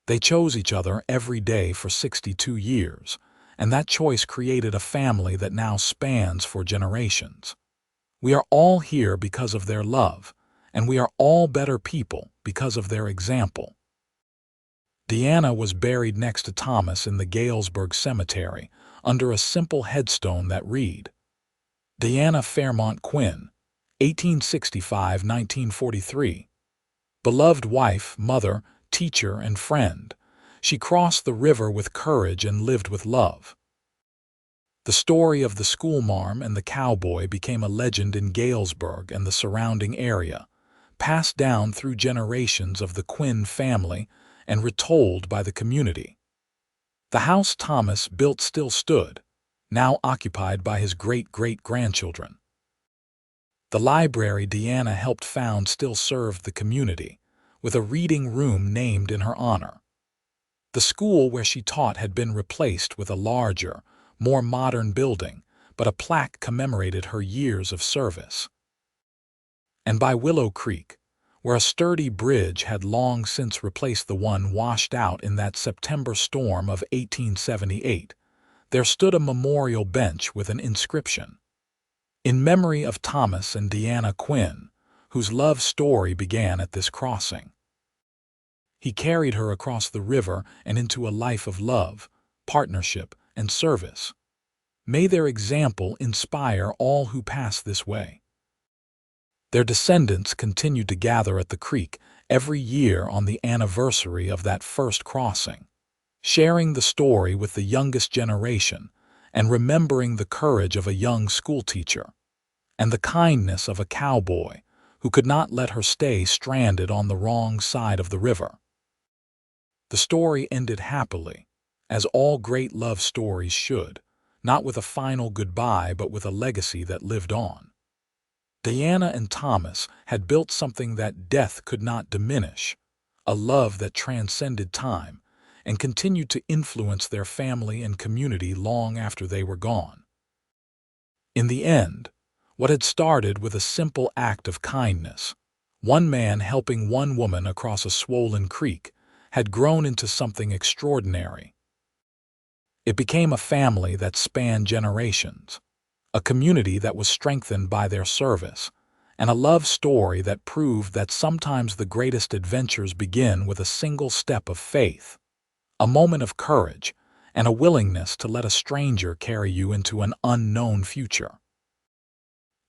They chose each other every day for 62 years, and that choice created a family that now spans for generations. We are all here because of their love, and we are all better people because of their example. Deanna was buried next to Thomas in the Galesburg Cemetery under a simple headstone that read, Deanna Fairmont Quinn, 1865–1943. Beloved wife, mother, teacher, and friend, she crossed the river with courage and lived with love. The story of the Schoolmarm and the Cowboy became a legend in Galesburg and the surrounding area, passed down through generations of the Quinn family and retold by the community. The house Thomas built still stood, now occupied by his great-great-grandchildren. The library Deanna helped found still served the community, with a reading room named in her honor. The school where she taught had been replaced with a larger, more modern building, but a plaque commemorated her years of service. And by Willow Creek, where a sturdy bridge had long since replaced the one washed out in that September storm of 1878, there stood a memorial bench with an inscription. In memory of Thomas and Deanna Quinn, whose love story began at this crossing. He carried her across the river and into a life of love, partnership, and service. May their example inspire all who pass this way. Their descendants continued to gather at the creek every year on the anniversary of that first crossing, sharing the story with the youngest generation and remembering the courage of a young schoolteacher and the kindness of a cowboy who could not let her stay stranded on the wrong side of the river. The story ended happily, as all great love stories should, not with a final goodbye but with a legacy that lived on. Deanna and Thomas had built something that death could not diminish, a love that transcended time and continued to influence their family and community long after they were gone. In the end, what had started with a simple act of kindness, one man helping one woman across a swollen creek, had grown into something extraordinary. It became a family that spanned generations, a community that was strengthened by their service, and a love story that proved that sometimes the greatest adventures begin with a single step of faith, a moment of courage, and a willingness to let a stranger carry you into an unknown future.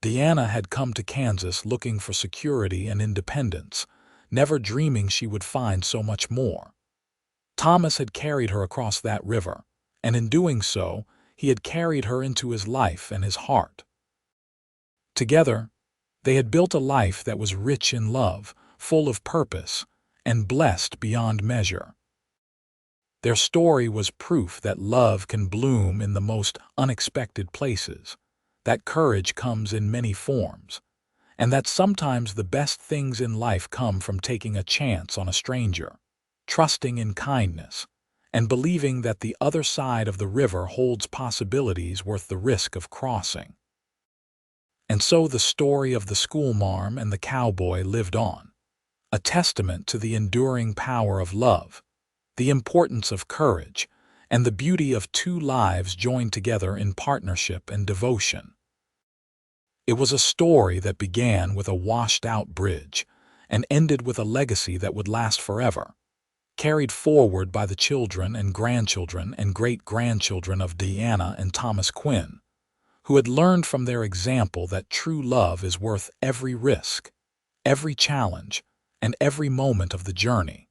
Deanna had come to Kansas looking for security and independence, never dreaming she would find so much more. Thomas had carried her across that river, and in doing so, he had carried her into his life and his heart. Together, they had built a life that was rich in love, full of purpose, and blessed beyond measure. Their story was proof that love can bloom in the most unexpected places, that courage comes in many forms, and that sometimes the best things in life come from taking a chance on a stranger, trusting in kindness, and believing that the other side of the river holds possibilities worth the risk of crossing. And so the story of the Schoolmarm and the Cowboy lived on, a testament to the enduring power of love, the importance of courage, and the beauty of two lives joined together in partnership and devotion. It was a story that began with a washed-out bridge and ended with a legacy that would last forever, carried forward by the children and grandchildren and great-grandchildren of Deanna and Thomas Quinn, who had learned from their example that true love is worth every risk, every challenge, and every moment of the journey.